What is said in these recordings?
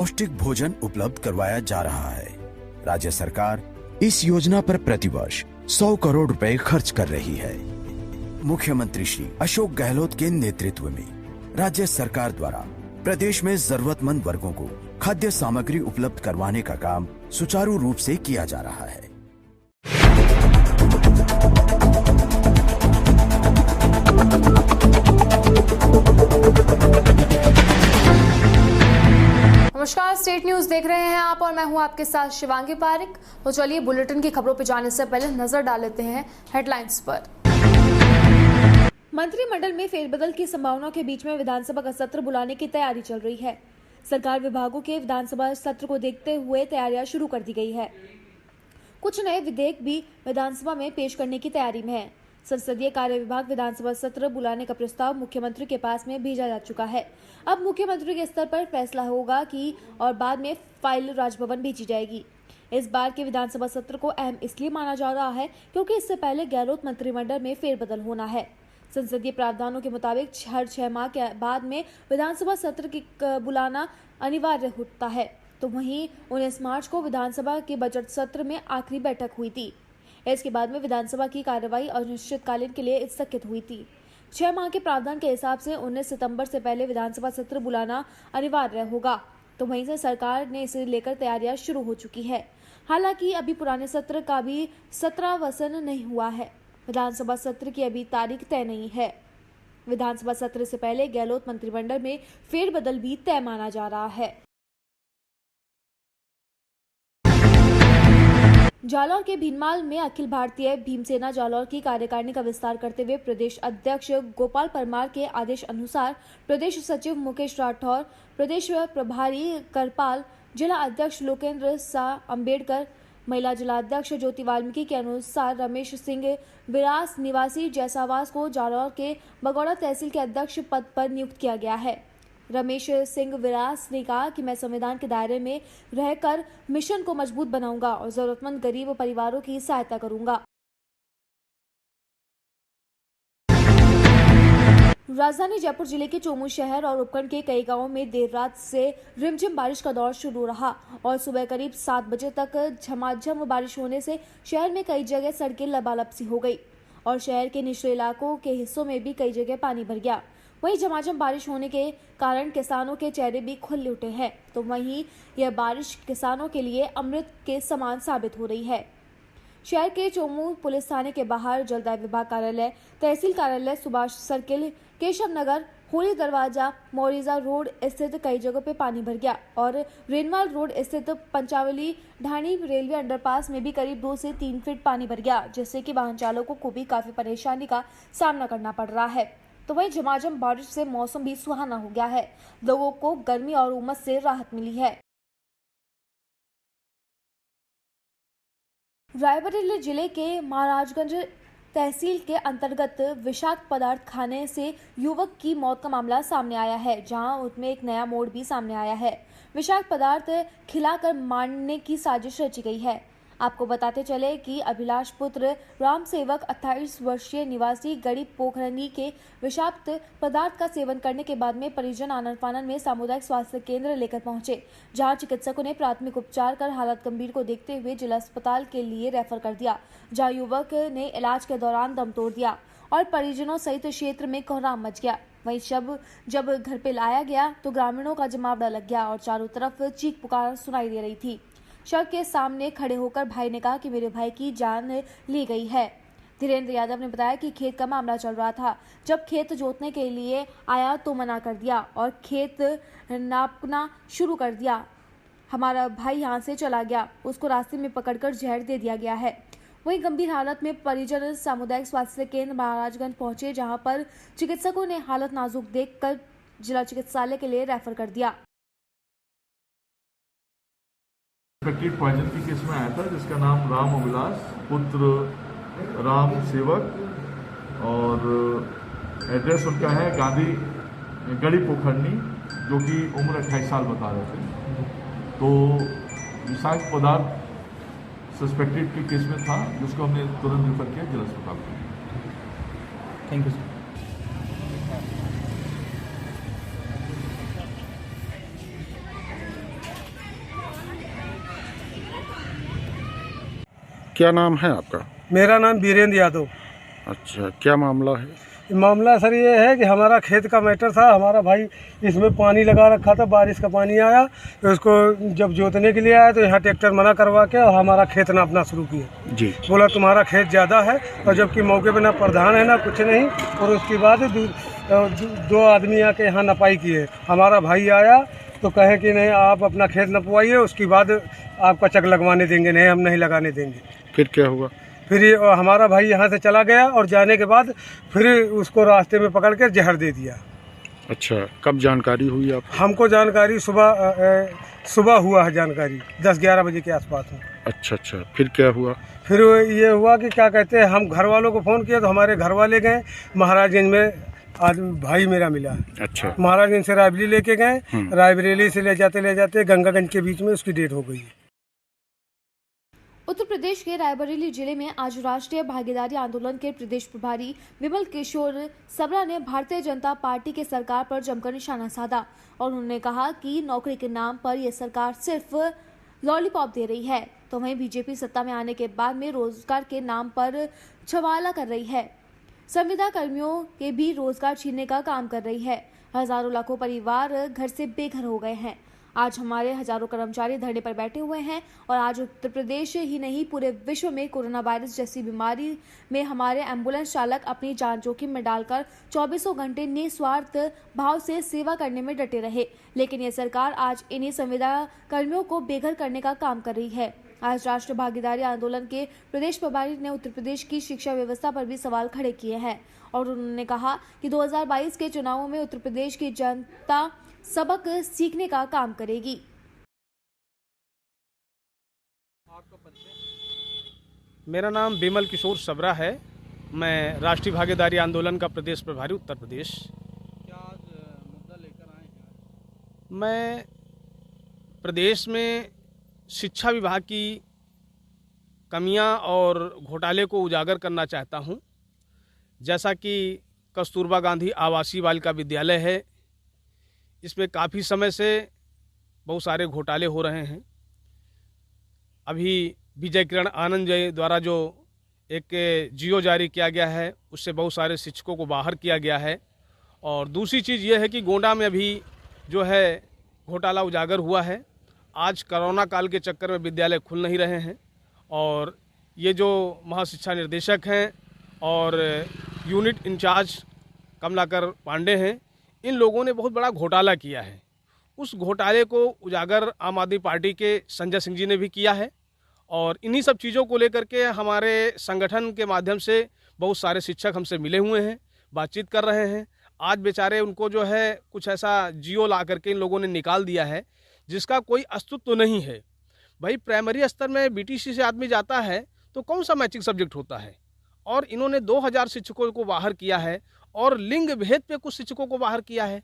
पौष्टिक भोजन उपलब्ध करवाया जा रहा है। राज्य सरकार इस योजना पर प्रतिवर्ष 100 करोड़ रुपए खर्च कर रही है। मुख्यमंत्री श्री अशोक गहलोत के नेतृत्व में राज्य सरकार द्वारा प्रदेश में जरूरतमंद वर्गों को खाद्य सामग्री उपलब्ध करवाने का काम सुचारू रूप से किया जा रहा है। नमस्कार, स्टेट न्यूज देख रहे हैं आप और मैं हूं आपके साथ शिवांगी पारिक। तो चलिए बुलेटिन की खबरों पर जाने से पहले नजर डाल लेते हैं हेडलाइंस पर। मंत्रिमंडल में फेरबदल की संभावनाओं के बीच में विधानसभा का सत्र बुलाने की तैयारी चल रही है। सरकार विभागों के विधानसभा सत्र को देखते हुए तैयारियां शुरू कर दी गई है। कुछ नए विधेयक भी विधानसभा में पेश करने की तैयारी में है। संसदीय कार्य विभाग विधानसभा सत्र बुलाने का प्रस्ताव मुख्यमंत्री के पास में भेजा जा चुका है। अब मुख्यमंत्री के स्तर पर फैसला होगा कि और बाद में फाइल राजभवन भेजी जाएगी। इस बार के विधानसभा सत्र को अहम इसलिए माना जा रहा है क्योंकि इससे पहले गहलोत मंत्रिमंडल में फेरबदल होना है। संसदीय प्रावधानों के मुताबिक हर 6 माह के बाद में विधानसभा सत्र की बुलाना अनिवार्य होता है। तो वहीं 19 मार्च को विधानसभा के बजट सत्र में आखिरी बैठक हुई थी। इसके बाद में विधानसभा की कार्यवाही अनिश्चितकालीन के लिए स्थगित हुई थी। 6 माह के प्रावधान के हिसाब से 19 सितंबर से पहले विधानसभा सत्र बुलाना अनिवार्य होगा। तो वहीं से सरकार ने इसे लेकर तैयारियां शुरू हो चुकी है। हालांकि अभी पुराने सत्र का भी 17 वसन नहीं हुआ है। विधानसभा सत्र की अभी तारीख तय नहीं है। विधानसभा सत्र से पहले गहलोत मंत्रिमंडल में फेरबदल भी तय माना जा रहा है। जालौर के भीनमाल में अखिल भारतीय भीमसेना जालौर की कार्यकारिणी का विस्तार करते हुए प्रदेश अध्यक्ष गोपाल परमार के आदेश अनुसार प्रदेश सचिव मुकेश राठौर, प्रदेश प्रभारी करपाल, जिला अध्यक्ष लोकेंद्र शाह अम्बेडकर, महिला जिला अध्यक्ष ज्योति वाल्मीकि के अनुसार रमेश सिंह विरास निवासी जैसावास को जालौर के बगौड़ा तहसील के अध्यक्ष पद पर नियुक्त किया गया है। रमेश सिंह विरास ने कहा कि मैं संविधान के दायरे में रहकर मिशन को मजबूत बनाऊंगा और जरूरतमंद गरीब परिवारों की सहायता करूंगा। राजधानी जयपुर जिले के चोमू शहर और उपखंड के कई गांवों में देर रात से रिमझिम बारिश का दौर शुरू रहा और सुबह करीब 7 बजे तक झमाझम बारिश होने से शहर में कई जगह सड़कें लबालब सी हो गई और शहर के निचले इलाकों के हिस्सों में भी कई जगह पानी भर गया। वहीं झमाझम बारिश होने के कारण किसानों के चेहरे भी खुल उठे हैं। तो वहीं यह बारिश किसानों के लिए अमृत के समान साबित हो रही है। शहर के चोमू पुलिस थाने के बाहर जलदाय विभाग कार्यालय, तहसील कार्यालय, सुभाष सर्किल, केशव नगर, होली दरवाजा, मोरिजा रोड स्थित कई जगहों पे पानी भर गया और रेनवाल रोड स्थित पंचावली ढाणी रेलवे अंडरपास में भी करीब 2 से 3 फीट पानी भर गया, जिससे कि वाहन चालकों को भी काफी परेशानी का सामना करना पड़ रहा है। तो वहीं झमाझम बारिश से मौसम भी सुहाना हो गया है। लोगों को गर्मी और उमस से राहत मिली है। रायबरेली जिले के महाराजगंज तहसील के अंतर्गत विषाक्त पदार्थ खाने से युवक की मौत का मामला सामने आया है, जहां उसमें एक नया मोड़ भी सामने आया है। विषाक्त पदार्थ खिलाकर मारने की साजिश रची गई है। आपको बताते चले कि अभिलाष पुत्र राम सेवक 28 वर्षीय निवासी गड़ी पोखरनी के विषाक्त पदार्थ का सेवन करने के बाद में परिजन आनन फानन में सामुदायिक स्वास्थ्य केंद्र लेकर पहुंचे, जहां चिकित्सकों ने प्राथमिक उपचार कर हालत गंभीर को देखते हुए जिला अस्पताल के लिए रेफर कर दिया, जहां युवक ने इलाज के दौरान दम तोड़ दिया और परिजनों सहित क्षेत्र में कोहराम मच गया। वहीं जब घर पे लाया गया तो ग्रामीणों का जमावड़ा लग गया और चारों तरफ चीख पुकार सुनाई दे रही थी। शव के सामने खड़े होकर भाई ने कहा कि मेरे भाई की जान ली गई है। धीरेन्द्र यादव ने बताया कि खेत का मामला चल रहा था। जब खेत जोतने के लिए आया तो मना कर दिया और खेत नापना शुरू कर दिया। हमारा भाई यहाँ से चला गया, उसको रास्ते में पकड़कर जहर दे दिया गया है। वहीं गंभीर हालत में परिजन सामुदायिक स्वास्थ्य केंद्र महाराजगंज पहुंचे, जहां पर चिकित्सकों ने हालत नाजुक देखकर जिला चिकित्सालय के लिए रेफर कर दिया। फैक्ट्री पॉइजन की केस में आया था, जिसका नाम राम अभिलाष पुत्र राम सेवक और एड्रेस उनका है गांधी गड़ी पोखरनी, जो कि उम्र 28 साल बता रहे थे। तो विषाक्त पदार्थ सस्पेक्टेड के केस में था, जिसको हमने तुरंत रेफर किया जिला अस्पताल को। Thank you sir. क्या नाम है आपका? मेरा नाम वीरेंद्र यादव। अच्छा, क्या मामला है? मामला सर ये है कि हमारा खेत का मैटर था। हमारा भाई इसमें पानी लगा रखा था, बारिश का पानी आया तो उसको जब जोतने के लिए आया तो यहाँ ट्रैक्टर मना करवा के और हमारा खेत नापना शुरू किया जी। बोला तुम्हारा खेत ज़्यादा है, और जबकि मौके पे ना प्रधान है ना कुछ नहीं। और उसके बाद दो आदमी आके यहाँ नपाई किए। हमारा भाई आया तो कहे कि नहीं आप अपना खेत नपवाइए, उसके बाद आपका चक लगवाने देंगे। नहीं, हम नहीं लगाने देंगे। फिर क्या हुआ? फिर हमारा भाई यहाँ से चला गया और जाने के बाद फिर उसको रास्ते में पकड़ कर जहर दे दिया। अच्छा, कब जानकारी हुई आप? हमको जानकारी सुबह हुआ है, जानकारी 10-11 बजे के आसपास में। अच्छा, फिर क्या हुआ? फिर ये हुआ कि क्या कहते हैं, हम घर वालों को फ़ोन किया तो हमारे घर वाले गए महाराजगंज में। आज भाई मेरा मिला। अच्छा, महाराजगंज से रायबरेली लेके गए। रायबरेली से ले जाते गंगागंज के बीच में उसकी डेथ हो गई। उत्तर प्रदेश के रायबरेली जिले में आज राष्ट्रीय भागीदारी आंदोलन के प्रदेश प्रभारी विमल किशोर सबरा ने भारतीय जनता पार्टी के सरकार पर जमकर निशाना साधा और उन्होंने कहा कि नौकरी के नाम पर यह सरकार सिर्फ लॉलीपॉप दे रही है, तो वहीं बीजेपी सत्ता में आने के बाद में रोजगार के नाम पर छवाला कर रही है। संविदा कर्मियों के भी रोजगार छीनने का काम कर रही है। हजारों लाखों परिवार घर से बेघर हो गए हैं। आज हमारे हजारों कर्मचारी धरने पर बैठे हुए हैं और आज उत्तर प्रदेश ही नहीं पूरे विश्व में कोरोना वायरस जैसी बीमारी में हमारे एम्बुलेंस चालक अपनी जान जोखिम में डालकर 24 घंटे निस्वार्थ भाव से सेवा करने में डटे रहे, लेकिन ये सरकार आज इन्हीं संविदा कर्मियों को बेघर करने का काम कर रही है। आज राष्ट्रीय भागीदारी आंदोलन के प्रदेश प्रभारी ने उत्तर प्रदेश की शिक्षा व्यवस्था पर भी सवाल खड़े किए हैं और उन्होंने कहा कि 2022 के चुनावों में उत्तर प्रदेश की जनता सबक सीखने का काम करेगी। मेरा नाम विमल किशोर सबरा है। मैं राष्ट्रीय भागीदारी आंदोलन का प्रदेश प्रभारी उत्तर प्रदेश। क्या आज मुद्दा लेकर आए हैं? मैं प्रदेश में शिक्षा विभाग की कमियां और घोटाले को उजागर करना चाहता हूं। जैसा कि कस्तूरबा गांधी आवासीय बालिका विद्यालय है, इसमें काफ़ी समय से बहुत सारे घोटाले हो रहे हैं। अभी विजय किरण आनंद जी द्वारा जो एक जियो जारी किया गया है, उससे बहुत सारे शिक्षकों को बाहर किया गया है। और दूसरी चीज़ ये है कि गोंडा में अभी जो है घोटाला उजागर हुआ है। आज कोरोना काल के चक्कर में विद्यालय खुल नहीं रहे हैं और ये जो महाशिक्षा निर्देशक हैं और यूनिट इंचार्ज कमलाकर पांडे हैं, इन लोगों ने बहुत बड़ा घोटाला किया है। उस घोटाले को उजागर आम आदमी पार्टी के संजय सिंह जी ने भी किया है और इन्हीं सब चीज़ों को लेकर के हमारे संगठन के माध्यम से बहुत सारे शिक्षक हमसे मिले हुए हैं, बातचीत कर रहे हैं। आज बेचारे उनको जो है कुछ ऐसा जियो ला करके इन लोगों ने निकाल दिया है जिसका कोई अस्तित्व नहीं है। भाई प्राइमरी स्तर में बीटीसी से आदमी जाता है तो कौन सा मैचिंग सब्जेक्ट होता है, और इन्होंने 2000 शिक्षकों को बाहर किया है और लिंग भेद पे कुछ शिक्षकों को बाहर किया है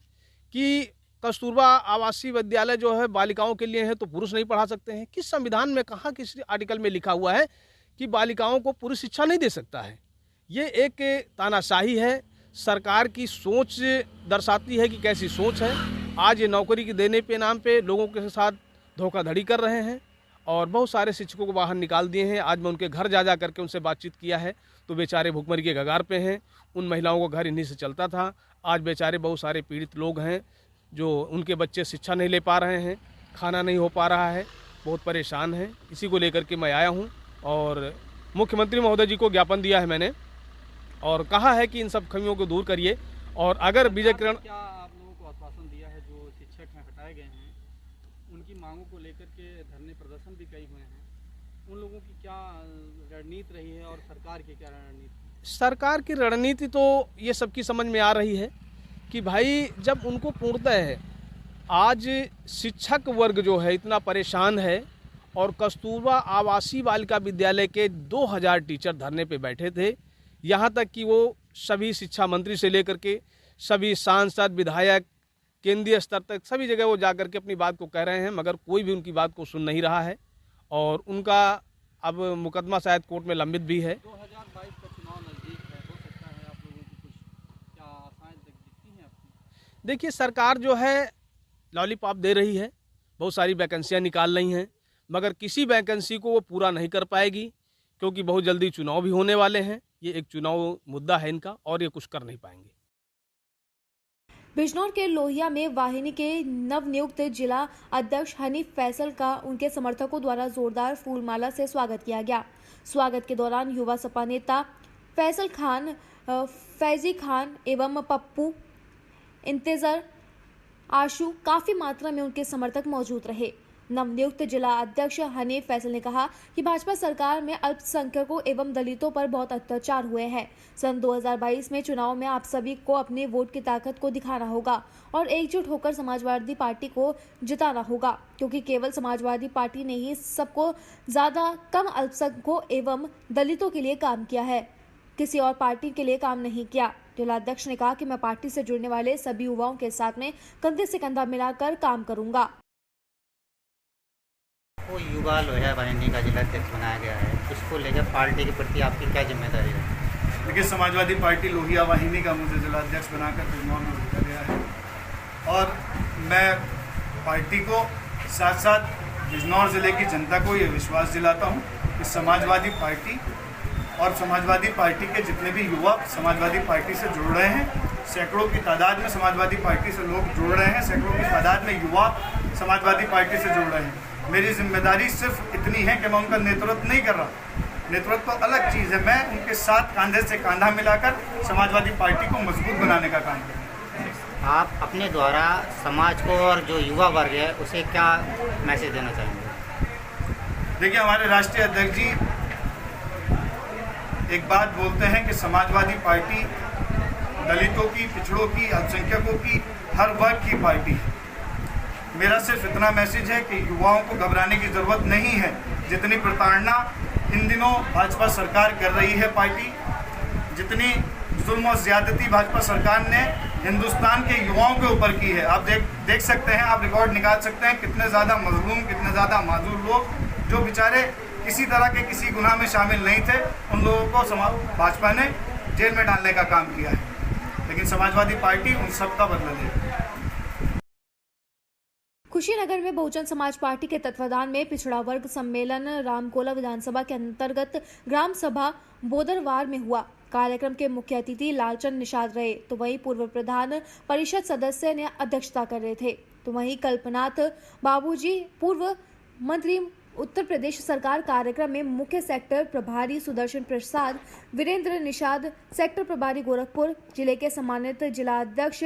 कि कस्तूरबा आवासीय विद्यालय जो है बालिकाओं के लिए है तो पुरुष नहीं पढ़ा सकते हैं। किस संविधान में कहाँ किस आर्टिकल में लिखा हुआ है कि बालिकाओं को पुरुष शिक्षा नहीं दे सकता है? ये एक तानाशाही है। सरकार की सोच दर्शाती है कि कैसी सोच है। आज ये नौकरी के देने पे नाम पे लोगों के साथ धोखाधड़ी कर रहे हैं और बहुत सारे शिक्षकों को बाहर निकाल दिए हैं। आज मैं उनके घर जा करके उनसे बातचीत किया है तो बेचारे भुखमरी के कगार पे हैं। उन महिलाओं का घर इन्हीं से चलता था। आज बेचारे बहुत सारे पीड़ित लोग हैं जो उनके बच्चे शिक्षा नहीं ले पा रहे हैं, खाना नहीं हो पा रहा है, बहुत परेशान हैं। इसी को लेकर के मैं आया हूं और मुख्यमंत्री महोदय जी को ज्ञापन दिया है मैंने और कहा है कि इन सब कमियों को दूर करिए। और अगर विजय किरण क्या आप लोगों को आश्वासन दिया है जो शिक्षक हैं हटाए गए हैं, उनकी मांगों को लेकर के धरने प्रदर्शन भी कई हुए हैं, उन लोगों की क्या रणनीति रही है और सरकार की क्या रणनीति? सरकार की रणनीति तो ये सबकी समझ में आ रही है कि भाई जब उनको पूर्णतः है, आज शिक्षक वर्ग जो है इतना परेशान है और कस्तूरबा आवासीय बालिका विद्यालय के 2000 टीचर धरने पे बैठे थे। यहाँ तक कि वो सभी शिक्षा मंत्री से लेकर के सभी सांसद, विधायक, केंद्रीय स्तर तक सभी जगह वो जाकर के अपनी बात को कह रहे हैं, मगर कोई भी उनकी बात को सुन नहीं रहा है और उनका अब मुकदमा शायद कोर्ट में लंबित भी है। 2022 का चुनाव नज़दीक है, हो सकता है आप लोगों की कुछ क्या आशाएं दिखती हैं आपकी? देखिए, सरकार जो है लॉलीपॉप दे रही है, बहुत सारी वैकेंसियाँ निकाल रही हैं, मगर किसी वैकेंसी को वो पूरा नहीं कर पाएगी क्योंकि बहुत जल्दी चुनाव भी होने वाले हैं। ये एक चुनाव मुद्दा है इनका और ये कुछ कर नहीं पाएंगे। बिजनौर के लोहिया में वाहिनी के नवनियुक्त जिला अध्यक्ष हनीफ फैसल का उनके समर्थकों द्वारा जोरदार फूलमाला से स्वागत किया गया। स्वागत के दौरान युवा सपा नेता फैसल खान, फैजी खान एवं पप्पू इंतजार आशु काफी मात्रा में उनके समर्थक मौजूद रहे। नवनियुक्त जिला अध्यक्ष हनीफ फैसल ने कहा कि भाजपा सरकार में अल्पसंख्यकों एवं दलितों पर बहुत अत्याचार हुए हैं। सन 2022 में चुनाव में आप सभी को अपने वोट की ताकत को दिखाना होगा और एकजुट होकर समाजवादी पार्टी को जिताना होगा, क्योंकि केवल समाजवादी पार्टी ने ही सबको ज्यादा कम अल्पसंख्यकों एवं दलितों के लिए काम किया है, किसी और पार्टी के लिए काम नहीं किया। जिला अध्यक्ष ने कहा कि मैं पार्टी से जुड़ने वाले सभी युवाओं के साथ में कंधे से कंधा मिलाकर काम करूंगा। वो युवा लोहिया वाहिनी का जिला अध्यक्ष बनाया गया है, उसको लेकर पार्टी के प्रति आपकी क्या जिम्मेदारी है? देखिए, समाजवादी पार्टी लोहिया वाहिनी का मुझे जिला अध्यक्ष बनाकर बिजनौर में भेजा गया है और मैं पार्टी को साथ साथ बिजनौर जिले की जनता को ये विश्वास दिलाता हूँ कि समाजवादी पार्टी और समाजवादी पार्टी के जितने भी युवा समाजवादी पार्टी से जुड़ रहे हैं, सैकड़ों की तादाद में समाजवादी पार्टी से लोग जुड़ रहे हैं, सैकड़ों की तादाद में युवा समाजवादी पार्टी से जुड़ रहे हैं। मेरी जिम्मेदारी सिर्फ इतनी है कि मैं उनका नेतृत्व नहीं कर रहा, नेतृत्व तो अलग चीज़ है। मैं उनके साथ कंधे से कंधा मिलाकर समाजवादी पार्टी को मजबूत बनाने का काम करूँगा। आप अपने द्वारा समाज को और जो युवा वर्ग है उसे क्या मैसेज देना चाहेंगे? देखिए, हमारे राष्ट्रीय अध्यक्ष जी एक बात बोलते हैं कि समाजवादी पार्टी दलितों की, पिछड़ों की, अल्पसंख्यकों की, हर वर्ग की पार्टी है। मेरा सिर्फ इतना मैसेज है कि युवाओं को घबराने की ज़रूरत नहीं है। जितनी प्रताड़ना इन दिनों भाजपा सरकार कर रही है पार्टी, जितनी जुल्म और ज़्यादती भाजपा सरकार ने हिंदुस्तान के युवाओं के ऊपर की है, आप देख सकते हैं, आप रिकॉर्ड निकाल सकते हैं कितने ज़्यादा मजलूम, कितने ज़्यादा माजूर लोग जो बेचारे किसी तरह के किसी गुनाह में शामिल नहीं थे, उन लोगों को भाजपा ने जेल में डालने का काम किया है। लेकिन समाजवादी पार्टी उन सब का बदला लेगी। कुशीनगर में बहुजन समाज पार्टी के तत्वाधान में पिछड़ा वर्ग सम्मेलन रामकोला विधानसभा के अंतर्गत ग्राम सभा बोदरवार में हुआ। कार्यक्रम के मुख्य अतिथि लालचंद निषाद रहे, तो वहीं पूर्व प्रधान परिषद सदस्य ने अध्यक्षता कर रहे थे। तो वहीं कल्पनाथ बाबूजी पूर्व मंत्री उत्तर प्रदेश सरकार कार्यक्रम में मुख्य सेक्टर प्रभारी सुदर्शन प्रसाद, वीरेंद्र निषाद सेक्टर प्रभारी गोरखपुर, जिले के सम्मानित जिला अध्यक्ष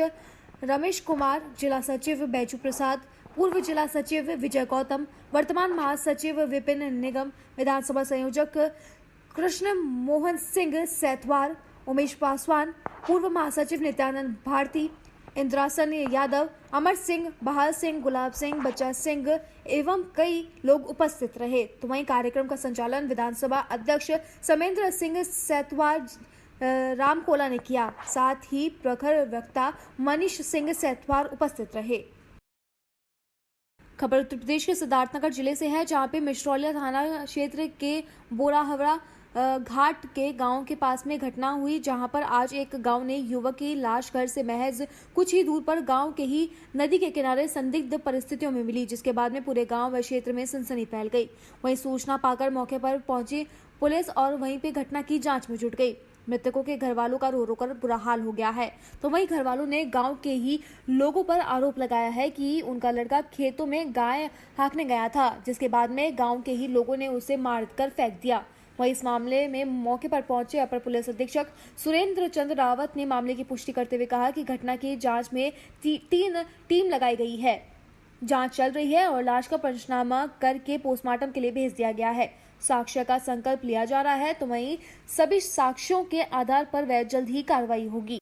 रमेश कुमार, जिला सचिव बैजू प्रसाद, पूर्व जिला सचिव विजय गौतम, वर्तमान महासचिव विपिन निगम, विधानसभा संयोजक कृष्ण मोहन सिंह सैतवार, उमेश पासवान, पूर्व महासचिव नित्यानंद भारती, इंद्रासन यादव, अमर सिंह, बहाल सिंह, गुलाब सिंह, बच्चा सिंह एवं कई लोग उपस्थित रहे। तो वहीं कार्यक्रम का संचालन विधानसभा अध्यक्ष समेंद्र सिंह सैतवार रामकोला ने किया। साथ ही प्रखर वक्ता मनीष सिंह सैतवार उपस्थित रहे। खबर उत्तर प्रदेश के सिद्धार्थनगर जिले से है, जहां पे मिश्रौलिया थाना क्षेत्र के बोराहवड़ा घाट के गांव के पास में घटना हुई, जहां पर आज एक गांव ने युवक की लाश घर से महज कुछ ही दूर पर गांव के ही नदी के किनारे संदिग्ध परिस्थितियों में मिली, जिसके बाद में पूरे गांव व क्षेत्र में सनसनी फैल गई। वहीं सूचना पाकर मौके पर पहुंची पुलिस और वहीं पे घटना की जांच में जुट गई। मृतकों के घर वालों का रो रो कर बुरा हाल हो गया है। तो वहीं घर वालों ने गांव के ही लोगों पर आरोप लगाया है कि उनका लड़का खेतों में गाय हाँकने गया था, जिसके बाद में गांव के ही लोगों ने उसे मारकर फेंक दिया। वहीं इस मामले में मौके पर पहुंचे अपर पुलिस अधीक्षक सुरेंद्र चंद्र रावत ने मामले की पुष्टि करते हुए कहा कि घटना की जांच में 3 टीम लगाई गई है, जांच चल रही है और लाश का पंचनामा करके पोस्टमार्टम के लिए भेज दिया गया है। साक्ष्य का संकल्प लिया जा रहा है, तो वहीं सभी साक्ष्यों के आधार पर वह जल्द ही कार्रवाई होगी।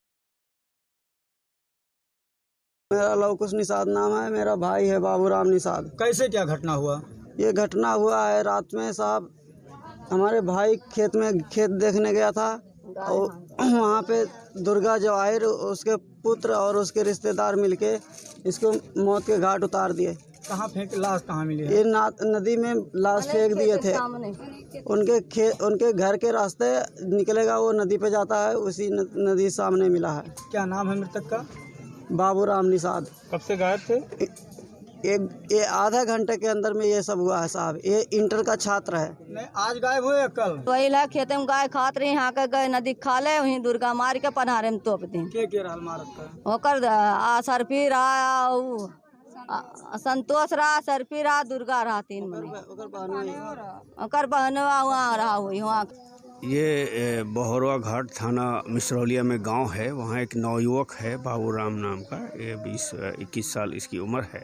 मेरा लवकुश निषाद नाम है, मेरा भाई है बाबूराम निषाद। कैसे क्या घटना हुआ? ये घटना हुआ है रात में साहब, हमारे भाई खेत देखने गया था और वहाँ पे दुर्गा जवाहिर उसके पुत्र और उसके रिश्तेदार मिलके इसको मौत के घाट उतार दिए। कहाँ फेंक? लाश कहाँ मिली है? ये नदी में लाश फेंक दिए थे। उनके घर के रास्ते निकलेगा वो नदी पे जाता है, उसी नदी सामने मिला है। क्या नाम है मृतक का? बाबूराम निषाद। कब से गायब थे? ये आधा घंटे के अंदर में ये सब हुआ है साहब। ये इंटर का छात्र है। नहीं, आज गायब हुए कल वही ला खेते में गाय खात रही, यहाँ के गए नदी खा ले, वहीं दुर्गा मार के पन्हारे में तोप दी। के रहल मारत का ओकर सरफी रहा, संतोष रहा, सरफी रहा, दुर्गा रहा, 3 महीने ओकर बहनवा वहाँ रहा हुई वहाँ। ये बहरवा घाट थाना मिसरौलिया में गांव है। वहाँ एक नवयुवक है बाबू राम नाम का, ये 20-21 साल इसकी उम्र है।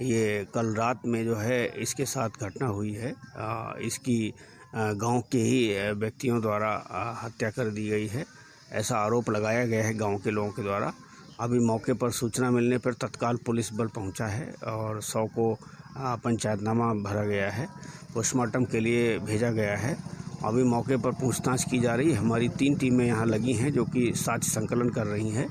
ये कल रात में जो है इसके साथ घटना हुई है। इसकी गांव के ही व्यक्तियों द्वारा हत्या कर दी गई है, ऐसा आरोप लगाया गया है गांव के लोगों के द्वारा। अभी मौके पर सूचना मिलने पर तत्काल पुलिस बल पहुंचा है और 100 को पंचायतनामा भरा गया है, पोस्टमार्टम के लिए भेजा गया है। अभी मौके पर पूछताछ की जा रही है। हमारी 3 टीमें यहाँ लगी हैं जो कि साक्ष्य संकलन कर रही हैं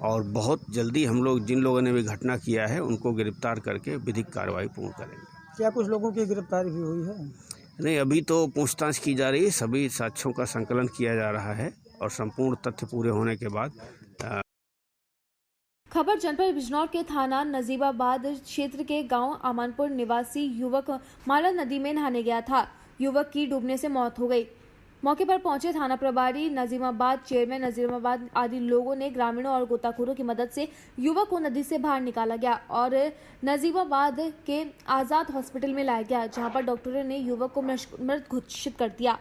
और बहुत जल्दी हम लोग जिन लोगों ने भी घटना किया है उनको गिरफ्तार करके विधिक कार्रवाई पूर्ण करेंगे। क्या कुछ लोगों की गिरफ्तारी भी हुई है? नहीं, अभी तो पूछताछ की जा रही है, सभी साक्ष्यों का संकलन किया जा रहा है और संपूर्ण तथ्य पूरे होने के बाद। खबर जनपद बिजनौर के थाना नजीबाबाद क्षेत्र के गांव अमानपुर निवासी युवक माला नदी में नहाने गया था। युवक की डूबने से मौत हो गई। मौके पर पहुंचे थाना प्रभारी नजीमाबाद, चेयरमैन नजीमाबाद आदि लोगों ने ग्रामीणों और गोताखोरों की मदद से युवक को नदी से बाहर निकाला गया और नजीमाबाद के आजाद हॉस्पिटल में लाया गया, जहां पर डॉक्टरों ने युवक को मृत घोषित कर दिया।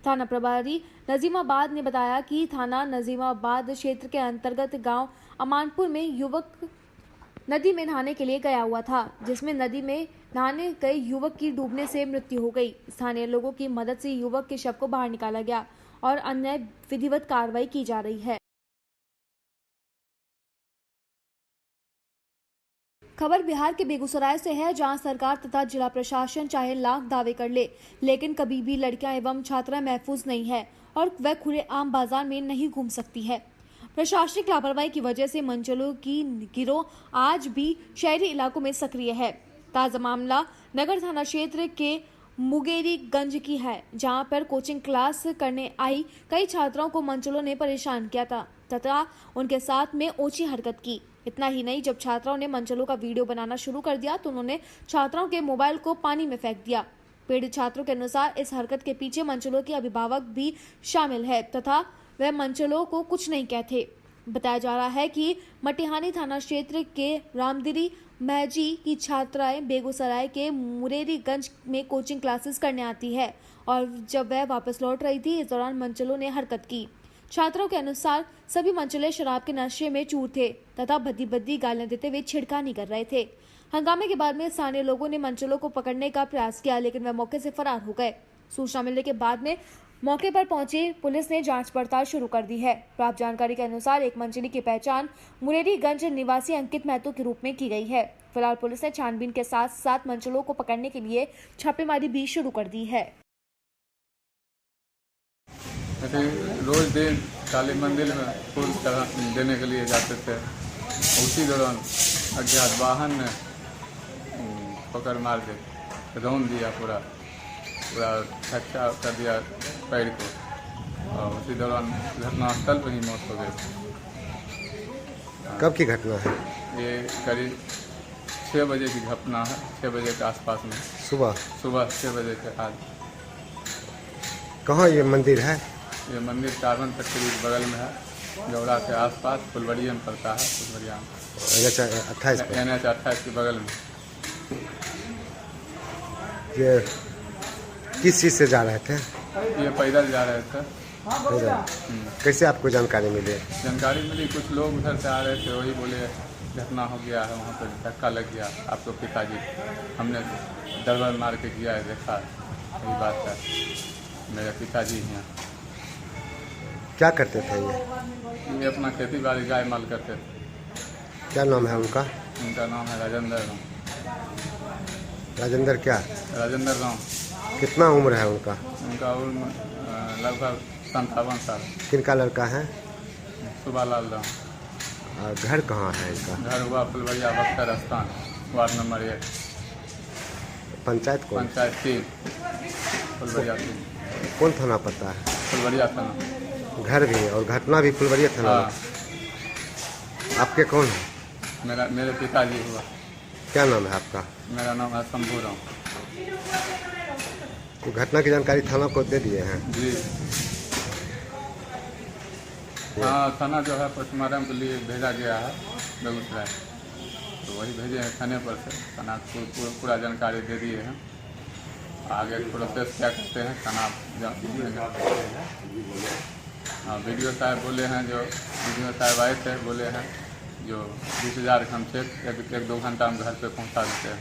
थाना प्रभारी नजीमाबाद ने बताया कि थाना नजीमाबाद क्षेत्र के अंतर्गत गांव अमानपुर में युवक नदी में नहाने के लिए गया हुआ था, जिसमें नदी में नहाने गए युवक की डूबने से मृत्यु हो गई। स्थानीय लोगों की मदद से युवक के शव को बाहर निकाला गया और अन्य विधिवत कार्रवाई की जा रही है। खबर बिहार के बेगूसराय से है, जहां सरकार तथा जिला प्रशासन चाहे लाख दावे कर ले, लेकिन कभी भी लड़कियां एवं छात्राएं महफूज नहीं है और वह खुले आम बाजार में नहीं घूम सकती है। प्रशासनिक लापरवाही की वजह से मंचलों की गिरोह आज भी शहरी इलाकों में सक्रिय है। ताजा मामला नगर थाना क्षेत्र के मुगेरीगंज की है, जहां पर कोचिंग क्लास करने आई कई छात्राओं को मंचलों ने परेशान किया था तथा उनके साथ में ओछी हरकत की। इतना ही नहीं, जब छात्राओं ने मंचलों का वीडियो बनाना शुरू कर दिया तो उन्होंने छात्राओं के मोबाइल को पानी में फेंक दिया। पीड़ित छात्रों के अनुसार इस हरकत के पीछे मंचलों के अभिभावक भी शामिल है तथा वह मंचलों को कुछ नहीं कहते। बताया जा रहा है कि मटिहानी थाना क्षेत्र के रामदिरी महजी की छात्राएं बेगूसराय के मुरेरीगंज में कोचिंग क्लासेस करने आती है और जब वह वापस लौट रही थी, इस दौरान मंचलों ने हरकत की। छात्रों के अनुसार सभी मंचले शराब के नशे में चूर थे तथा भद्दी भद्दी गालियां देते हुए छिड़कानी कर रहे थे। हंगामे के बाद में स्थानीय लोगों ने मंचलों को पकड़ने का प्रयास किया, लेकिन वह मौके से फरार हो गए। सूचना मिलने के बाद में मौके पर पहुंची पुलिस ने जांच पड़ताल शुरू कर दी है। प्राप्त जानकारी के अनुसार एक मंचली की पहचान मुरेरीगंज निवासी अंकित महतो के रूप में की गई है। फिलहाल पुलिस ने छानबीन के साथ साथ मंचलों को पकड़ने के लिए छापेमारी भी शुरू कर दी है। रोज दिन काली मंदिर में फूल देने के लिए जाते थे। उसी दौरान अज्ञात वाहन ने पकड़ मार के रौंद दिया, पूरा फ्रैक्चर कर दिया पैर को और उसी दौरान घटनास्थल पर ही मौत हो गई। कब की घटना है? ये करीब 6 बजे की घटना है, 6 बजे के आसपास में। सुबह 6 बजे के आज। कहाँ ये मंदिर है? ये मंदिर कार्बन फैक्ट्री के बगल में है, गौड़ा के आसपास फुलवरिया में पड़ता है। फुलवरिया NH 28 के बगल में। ये किस चीज़ से जा रहे थे? ये पैदल जा रहे थे। कैसे आपको जानकारी मिली? जानकारी मिली, कुछ लोग उधर से आ रहे थे, वही बोले घटना हो गया है, वहाँ पर धक्का लग गया आपको पिताजी। हमने दरबार मार के किया है, देखा यही बात है। मेरे पिताजी हैं। क्या करते थे ये अपना खेती बाड़ी गाय माल करते थे। क्या नाम है उनका? उनका नाम है राजेंद्र राम। राजेंद्र क्या? राजेंद्र राम। कितना उम्र है उनका? उनका उम्र लगभग 57 साल। किनका लड़का है? सुबालाल राम। घर कहाँ है इनका? घर हुआ फुलवरिया बख्तर स्थान, वार्ड नंबर 1। पंचायत कौन? पंचायत 3, फुलवरिया 3। कौन थाना पड़ता है? फुलवरिया थाना। घर भी और घटना भी फुलवरिया थाना। हाँ। आपके कौन है? मेरे पिताजी हुआ। क्या नाम है आपका? मेरा नाम है शंभू राम। तो घटना की जानकारी थाना को दे दिए हैं? जी हाँ, थाना जो है पोस्टमार्टम के लिए भेजा गया है बेगूसराय, तो वही भेजे हैं थाने पर से। थाना को पूरा जानकारी दे दिए हैं, आगे प्रोसेस क्या करते हैं थाना हाँ, वीडियो साहब बोले हैं, जो वीडियो साहब आए थे बोले हैं जो 20,000 हम चेक एक 2 घंटा में घर पे पहुंचा देते हैं।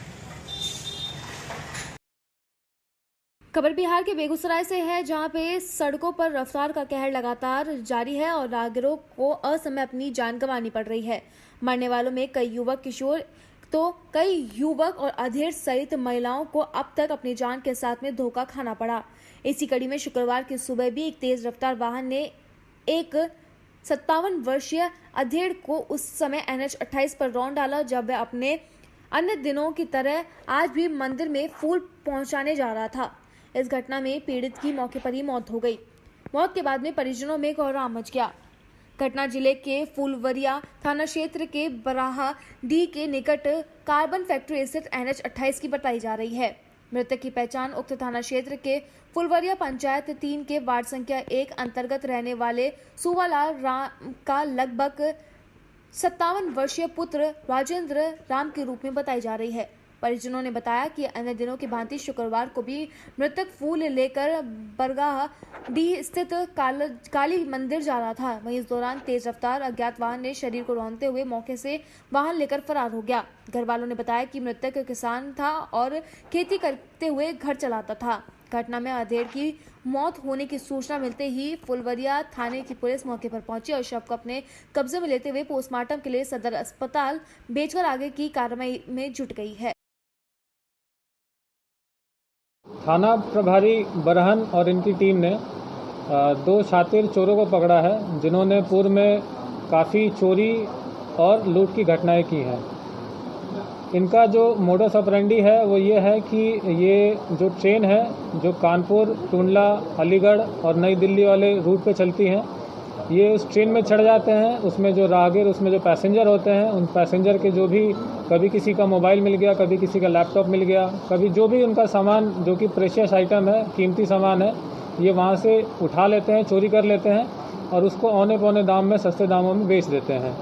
खबर बिहार के बेगूसराय से है, जहां पे सड़कों पर रफ्तार का कहर लगातार जारी है और राहगीरों को असमय अपनी जान गंवानी पड़ रही है। मरने वालों में कई युवक किशोर तो कई युवक और अधेड़ सहित महिलाओं को अब तक अपनी जान के साथ में धोखा खाना पड़ा। इसी कड़ी में शुक्रवार की सुबह भी एक तेज रफ्तार वाहन ने एक 57 वर्षीय अधेड़ को उस समय NH 28 पर रौंद डाला, जब वह अपने अन्य दिनों की तरह आज भी मंदिर में फूल पहुंचाने जा रहा था। इस घटना में पीड़ित की मौके पर ही मौत हो गई। मौत के बाद में परिजनों में कोहराम मच गया। घटना जिले के फुलवरिया थाना क्षेत्र के बराहा डी के निकट कार्बन फैक्ट्री स्थित NH 28 की बताई जा रही है। मृतक की पहचान उक्त थाना क्षेत्र के फुलवरिया पंचायत 3 के वार्ड संख्या 1 अंतर्गत रहने वाले सुवालाल राम का लगभग 57 वर्षीय पुत्र राजेंद्र राम के रूप में बताई जा रही है। परिजनों ने बताया कि अन्य दिनों की भांति शुक्रवार को भी मृतक फूल लेकर बरगाह डी स्थित काली मंदिर जा रहा था। वहीं इस दौरान तेज रफ्तार अज्ञात वाहन ने शरीर को रौंदते हुए मौके से वाहन लेकर फरार हो गया। घर वालों ने बताया कि मृतक किसान था और खेती करते हुए घर चलाता था। घटना में अधेड़ की मौत होने की सूचना मिलते ही फुलवरिया थाने की पुलिस मौके पर पहुंची और शव को अपने कब्जे में लेते हुए पोस्टमार्टम के लिए सदर अस्पताल भेजकर आगे की कार्रवाई में जुट गई है। थाना प्रभारी बरहन और इनकी टीम ने 2 शातिर चोरों को पकड़ा है, जिन्होंने पूर्व में काफ़ी चोरी और लूट की घटनाएं की हैं। इनका जो मोडस ऑपरेंडी है वो ये है कि ये जो ट्रेन है जो कानपुर, टुंडला, अलीगढ़ और नई दिल्ली वाले रूट पे चलती हैं, ये उस ट्रेन में चढ़ जाते हैं। उसमें जो राहगीर, उसमें जो पैसेंजर होते हैं, उन पैसेंजर के जो भी कभी किसी का मोबाइल मिल गया, कभी किसी का लैपटॉप मिल गया, कभी जो भी उनका सामान जो कि प्रेशियस आइटम है, कीमती सामान है, ये वहाँ से उठा लेते हैं, चोरी कर लेते हैं और उसको औने पौने दाम में, सस्ते दामों में बेच देते हैं।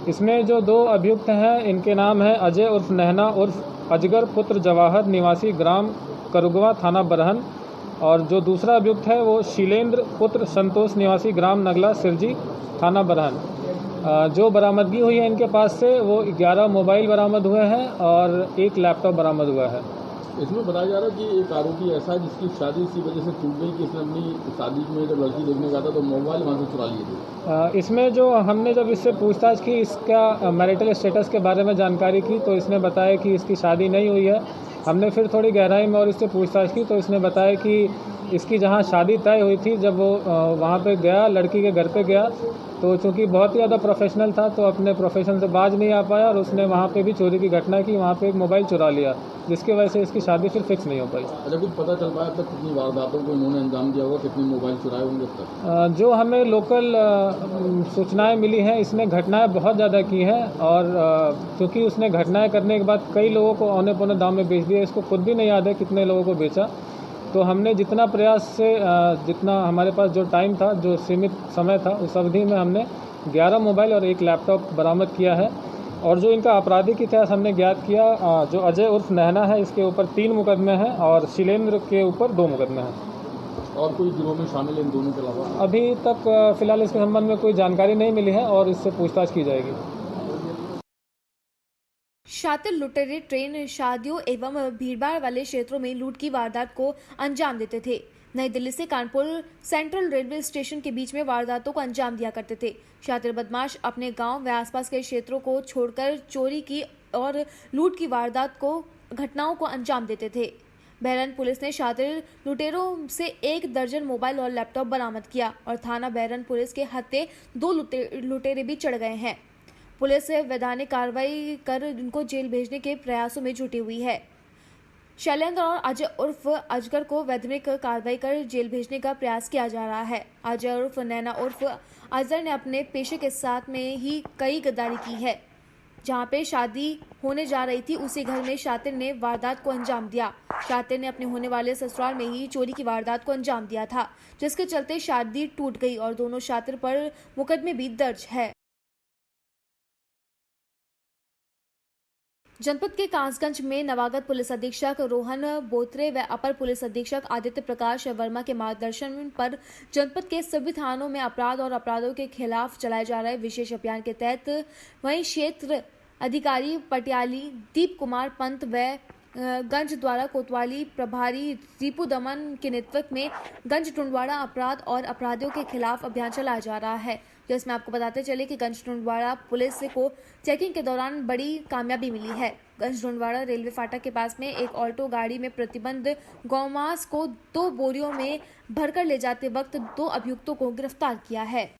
इसमें जो 2 अभियुक्त हैं, इनके नाम है अजय उर्फ नहना उर्फ अजगर पुत्र जवाहर निवासी ग्राम करुगवा थाना बरहन, और जो दूसरा अभियुक्त है वो शीलेंद्र पुत्र संतोष निवासी ग्राम नगला सिरजी थाना बरहन। जो बरामदगी हुई है इनके पास से वो 11 मोबाइल बरामद हुए हैं और 1 लैपटॉप बरामद हुआ है। इसमें बताया जा रहा है कि एक आरोपी ऐसा है जिसकी शादी इसी वजह से टूट गई कि इसने अपनी शादी में जब लड़की देखने गया था तो मोबाइल वहाँ से चुरा लिए थे। इसमें जो हमने जब इससे पूछताछ की, इसका मैरिटल स्टेटस के बारे में जानकारी की, तो इसने बताया कि इसकी शादी नहीं हुई है। हमने फिर थोड़ी गहराई में और इससे पूछताछ की तो इसने बताया कि इसकी जहाँ शादी तय हुई थी, जब वो वहाँ पे गया, लड़की के घर पे गया, तो चूंकि बहुत ही ज़्यादा प्रोफेशनल था तो अपने प्रोफेशन से बाज नहीं आ पाया और उसने वहाँ पे भी चोरी की घटना की, वहाँ पे एक मोबाइल चुरा लिया, जिसकी वजह से इसकी शादी फिर फिक्स नहीं हो पाई। अच्छा, कुछ पता चल पाया अब तक कितनी वारदातों को इन्होंने अंजाम दिया होगा, कितने मोबाइल चुराए होंगे अब तक? जो हमें लोकल सूचनाएँ मिली हैं, इसने घटनाएँ बहुत ज़्यादा की हैं और क्योंकि उसने घटनाएँ करने के बाद कई लोगों को औने पौने दाम में बेच दिया, इसको खुद भी नहीं याद है कितने लोगों को बेचा। तो हमने जितना प्रयास से, जितना हमारे पास जो टाइम था, जो सीमित समय था, उस अवधि में हमने 11 मोबाइल और 1 लैपटॉप बरामद किया है। और जो इनका आपराधिक इतिहास हमने ज्ञात किया, जो अजय उर्फ नहना है, इसके ऊपर 3 मुकदमे हैं और शिलेंद्र के ऊपर 2 मुकदमे हैं। और कोई गिरोह में शामिल है इन दोनों के अलावा? अभी तक फिलहाल इसके संबंध में कोई जानकारी नहीं मिली है और इससे पूछताछ की जाएगी। शातिर लुटेरे ट्रेन, शादियों एवं भीड़भाड़ वाले क्षेत्रों में लूट की वारदात को अंजाम देते थे। नई दिल्ली से कानपुर सेंट्रल रेलवे स्टेशन के बीच में वारदातों को अंजाम दिया करते थे। शातिर बदमाश अपने गांव व आसपास के क्षेत्रों को छोड़कर चोरी की और लूट की वारदात को घटनाओं को अंजाम देते थे। बहरन पुलिस ने शातिर लुटेरों से 1 दर्जन मोबाइल और लैपटॉप बरामद किया और थाना बहरन पुलिस के हत्थे 2 लुटेरे भी चढ़ गए हैं। पुलिस वैधानिक कार्रवाई कर उनको जेल भेजने के प्रयासों में जुटी हुई है। शैलेंद्र और अजय उर्फ अजगर को वैधानिक कार्रवाई कर जेल भेजने का प्रयास किया जा रहा है। अजय उर्फ नैना उर्फ अजहर ने अपने पेशे के साथ में ही कई गद्दारी की है, जहां पे शादी होने जा रही थी उसी घर में शातिर ने वारदात को अंजाम दिया। शातिर ने अपने होने वाले ससुराल में ही चोरी की वारदात को अंजाम दिया था, जिसके चलते शादी टूट गई और दोनों शातिर पर मुकदमे भी दर्ज है। जनपद के कासगंज में नवागत पुलिस अधीक्षक रोहन बोत्रे व अपर पुलिस अधीक्षक आदित्य प्रकाश वर्मा के मार्गदर्शन पर जनपद के सभी थानों में अपराध और अपराधों के खिलाफ चलाए जा रहे विशेष अभियान के तहत वहीं क्षेत्र अधिकारी पटियाली दीप कुमार पंत व गंज द्वारा कोतवाली प्रभारी दीपू दमन के नेतृत्व में गंज टुंडवाड़ा अपराध और अपराधियों के खिलाफ अभियान चलाया जा रहा है, जिसमें आपको बताते चले कि गंज टुंडवाड़ा पुलिस को चेकिंग के दौरान बड़ी कामयाबी मिली है। गंज टुंडवाड़ा रेलवे फाटक के पास में एक ऑल्टो गाड़ी में प्रतिबंध गौमांस को 2 बोरियों में भरकर ले जाते वक्त 2 अभियुक्तों को गिरफ्तार किया है।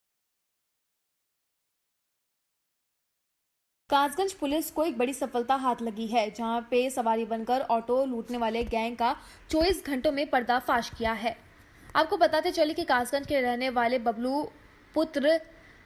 कासगंज पुलिस को एक बड़ी सफलता हाथ लगी है, जहां पे सवारी बनकर ऑटो लूटने वाले गैंग का 24 घंटों में पर्दाफाश किया है। आपको बताते चले कि कासगंज के रहने वाले बबलू पुत्र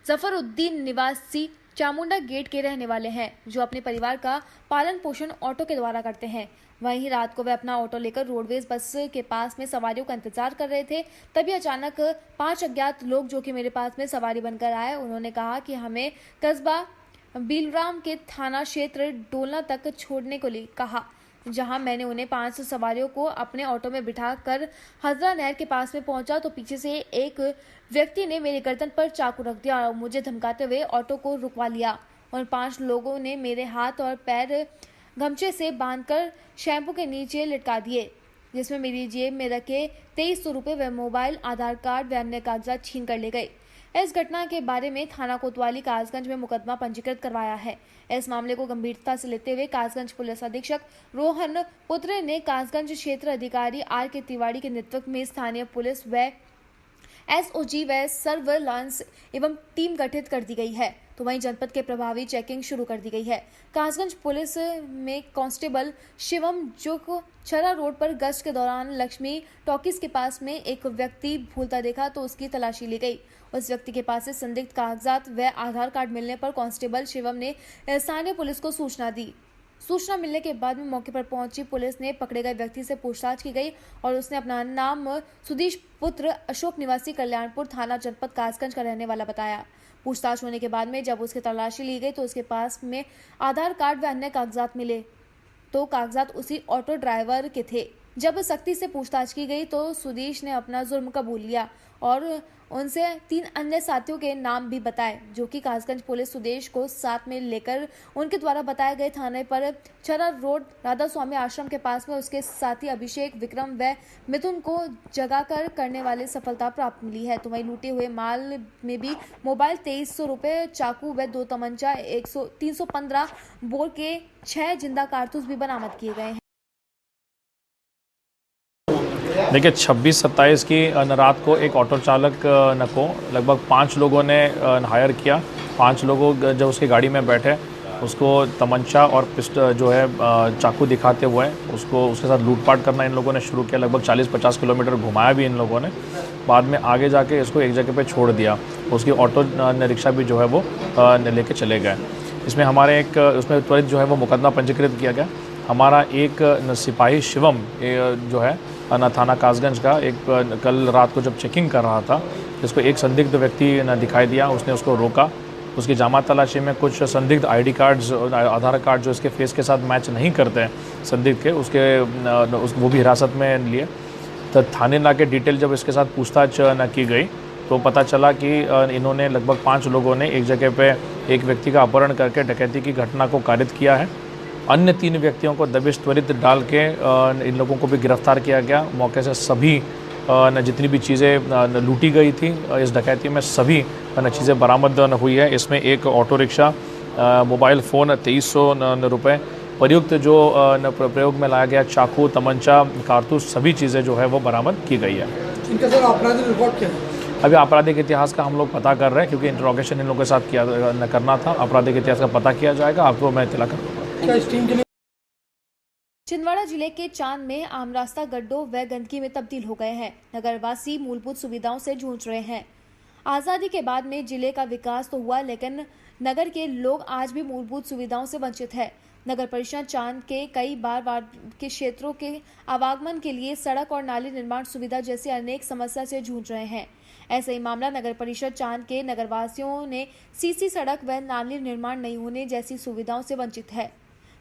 जफरुद्दीन निवासी चामुंडा गेट के रहने वाले हैं, जो अपने परिवार का पालन पोषण ऑटो के द्वारा करते हैं। वहीं रात को वे अपना ऑटो लेकर रोडवेज बस के पास में सवारियों का इंतजार कर रहे थे, तभी अचानक 5 अज्ञात लोग जो कि मेरे पास में सवारी बनकर आए, उन्होंने कहा कि हमें कस्बा बीलराम के थाना क्षेत्र डोलना तक छोड़ने को कहा, जहां मैंने उन्हें 5 सवारियों को अपने ऑटो में बिठाकर हजरा नहर के पास में पहुंचा तो पीछे से एक व्यक्ति ने मेरे गर्दन पर चाकू रख दिया और मुझे धमकाते हुए ऑटो को रुकवा लिया। और 5 लोगों ने मेरे हाथ और पैर गमछे से बांधकर शैम्पू के नीचे लटका दिए, जिसमें मेरी जेब में रखे 2300 रुपये व मोबाइल, आधार कार्ड व अन्य कागजात छीन कर ले गए। इस घटना के बारे में थाना कोतवाली कासगंज में मुकदमा पंजीकृत करवाया है। इस मामले को गंभीरता से लेते हुए कासगंज पुलिस अधीक्षक रोहन पुत्र ने कासगंज क्षेत्र अधिकारी आर के तिवारी के नेतृत्व में स्थानीय पुलिस व एसओजी व सर्वेलांस एवं टीम गठित कर दी गई है, तो वहीं जनपद के प्रभावी चेकिंग शुरू कर दी गई है। कासगंज पुलिस में कांस्टेबल शिवम जो को छरा रोड पर गश्त के दौरान लक्ष्मी टॉकीज के पास में एक व्यक्ति भूलता देखा तो उसकी तलाशी ली गई। उस व्यक्ति के पास से संदिग्ध कागजात व आधार कार्ड मिलने पर कांस्टेबल शिवम ने स्थानीय पुलिस को सूचना दी। सूचना मिलने के बाद में मौके पर पहुंची पुलिस ने पकड़े गए व्यक्ति से पूछताछ की गई और उसने अपना नाम सुधीश पुत्र अशोक निवासी कल्याणपुर थाना जनपद कासगंज का रहने वाला बताया। पूछताछ होने के बाद में जब उसकी तलाशी ली गई तो उसके पास में आधार कार्ड व अन्य कागजात मिले, तो कागजात उसी ऑटो ड्राइवर के थे। जब सख्ती से पूछताछ की गई तो सुधीश ने अपना जुर्म कबूल लिया और उनसे 3 अन्य साथियों के नाम भी बताए, जो कि कासगंज पुलिस सुदेश को साथ में लेकर उनके द्वारा बताए गए थाने पर छरा रोड राधा स्वामी आश्रम के पास में उसके साथी अभिषेक, विक्रम व मिथुन को जगाकर करने वाली सफलता प्राप्त मिली है। तो वहीं लूटे हुए माल में भी मोबाइल 2300 रुपये, चाकू व 2 तमंचा 315 बोर के 6 जिंदा कारतूस भी बरामद किए गए हैं। देखिए 26-27 की रात को एक ऑटो चालक को लगभग 5 लोगों ने हायर किया। 5 लोगों जब उसकी गाड़ी में बैठे उसको तमंचा और पिस्टल जो है चाकू दिखाते हुए उसके साथ लूटपाट करना इन लोगों ने शुरू किया। लगभग 40-50 किलोमीटर घुमाया भी इन लोगों ने। बाद में आगे जाके इसको एक जगह पे छोड़ दिया। उसकी ऑटो रिक्शा भी जो है वो लेके चले गए। इसमें हमारे उसमें त्वरित जो है वो मुकदमा पंजीकृत किया गया। हमारा एक सिपाही शिवम जो है थाना कासगंज का कल रात को जब चेकिंग कर रहा था, जिसको एक संदिग्ध व्यक्ति दिखाई दिया, उसने उसको रोका। उसकी जामा तलाशी में कुछ संदिग्ध आईडी कार्ड्स, आधार कार्ड जो इसके फेस के साथ मैच नहीं करते हैं संदिग्ध के, वो भी हिरासत में लिए। तो थाने ला के डिटेल जब इसके साथ पूछताछ की गई तो पता चला कि इन्होंने लगभग 5 लोगों ने एक जगह पे एक व्यक्ति का अपहरण करके डकैती की घटना को कारित किया है। अन्य 3 व्यक्तियों को दबिश त्वरित डाल के इन लोगों को भी गिरफ्तार किया गया। मौके से सभी जितनी भी चीज़ें लूटी गई थी इस डकैती में सभी चीज़ें बरामद हुई है। इसमें एक ऑटो रिक्शा, मोबाइल फ़ोन 2300 रुपये, प्रयुक्त जो प्रयोग में लाया गया चाकू, तमंचा, कारतूस, सभी चीज़ें जो है वो बरामद की गई है। इनका सर आपराधिक रिकॉर्ड क्या है? अभी आपराधिक इतिहास का हम लोग पता कर रहे हैं, क्योंकि इंट्रोगेशन इन लोगों के साथ करना था। आपराधिक इतिहास का पता किया जाएगा, आपको मैं इत्तला कर दूँगा। छिंदवाड़ा जिले के चांद में आम रास्ता गड्ढों व गंदगी में तब्दील हो गए हैं। नगरवासी मूलभूत सुविधाओं से जूझ रहे हैं। आज़ादी के बाद में जिले का विकास तो हुआ, लेकिन नगर के लोग आज भी मूलभूत सुविधाओं से वंचित है। नगर परिषद चांद के कई बार वार्ड के क्षेत्रों के आवागमन के लिए सड़क और नाली निर्माण सुविधा जैसी अनेक समस्या से जूझ रहे हैं। ऐसा ही मामला नगर परिषद चांद के नगरवासियों ने सीसी सड़क व नाली निर्माण नहीं होने जैसी सुविधाओं से वंचित है।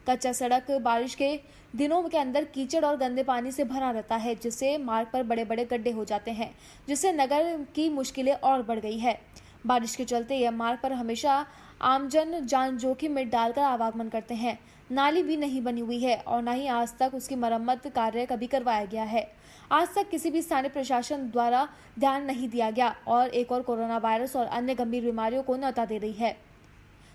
कच्चा सड़क बारिश के दिनों के अंदर कीचड़ और गंदे पानी से भरा रहता है, जिससे मार्ग पर बड़े बड़े गड्ढे हो जाते हैं, जिससे नगर की मुश्किलें और बढ़ गई है। बारिश के चलते यह मार्ग पर हमेशा आमजन जान जोखिम में डालकर आवागमन करते हैं। नाली भी नहीं बनी हुई है और न ही आज तक उसकी मरम्मत कार्य कभी करवाया गया है। आज तक किसी भी स्थानीय प्रशासन द्वारा ध्यान नहीं दिया गया और एक और कोरोना वायरस और अन्य गंभीर बीमारियों को न्योता दे रही है।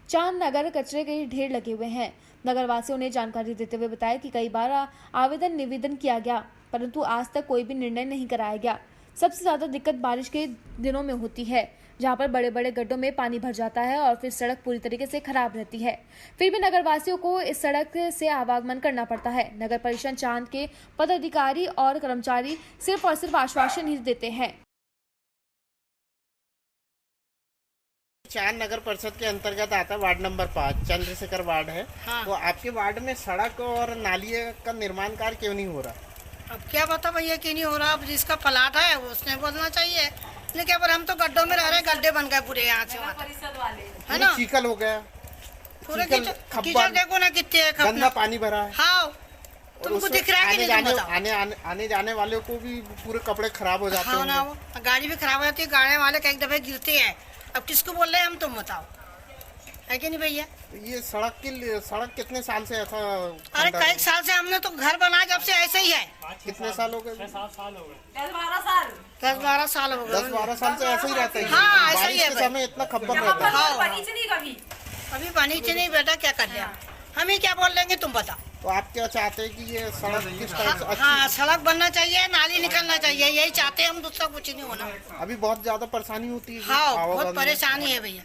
चांद नगर कचरे के ढेर लगे हुए हैं। नगरवासियों ने जानकारी देते हुए बताया कि कई बार आवेदन निवेदन किया गया, परंतु आज तक कोई भी निर्णय नहीं कराया गया। सबसे ज्यादा दिक्कत बारिश के दिनों में होती है, जहां पर बड़े बड़े गड्ढों में पानी भर जाता है और फिर सड़क पूरी तरीके से खराब रहती है। फिर भी नगरवासियों को इस सड़क से आवागमन करना पड़ता है। नगर परिषद चांद के पदाधिकारी और कर्मचारी सिर्फ और सिर्फ आश्वासन ही देते हैं। चांद नगर परिषद के अंतर्गत आता है वार्ड नंबर 5, चंद्रशेखर वार्ड है। हाँ। तो आपके वार्ड में सड़क और नाली का निर्माण कार्य क्यों नहीं हो रहा? अब क्या बता भैया क्यों नहीं हो रहा? अब जिसका प्लाट है वो उसने बोलना चाहिए, लेकिन पर हम तो गड्ढों में रह रहे हैं, गड्ढे बन गए पूरे यहाँ से है ना, चीकल हो गया, पूरे कीचड़ देखो ना कितने गंदा पानी भरा है। हाँ, तुमको दिख रहा है कि नहीं? आने जाने वाले को भी पूरे कपड़े खराब हो जाते हैं। हाँ, गाड़ी भी खराब हो जाती है, गाड़ी वाले कई दफे गिरते हैं। अब किसको बोल रहे हैं हम, तुम बताओ, है कि नहीं भैया? ये सड़क कितने साल से ऐसा? अरे कई साल से हमने तो घर बनाया जब से ऐसे ही है। कितने साल हो गए? 10-12 साल। 10-12 साल हो गए। 10-12 साल से ऐसे ही रहता है। हाँ, ऐसा ही है। बारिश के समय इतना खब्बर रहता है। अभी पानी से नहीं बेटा, क्या कर लिया? हम ही क्या बोल लेंगे, तुम बताओ। तो आप क्या चाहते हैं कि ये सड़क किस टाइप से? हाँ, सड़क बनना चाहिए, नाली निकलना चाहिए, यही चाहते हैं हम, दूसरा कुछ नहीं होना। अभी बहुत ज्यादा परेशानी होती है। हाँ, बहुत परेशानी है भैया।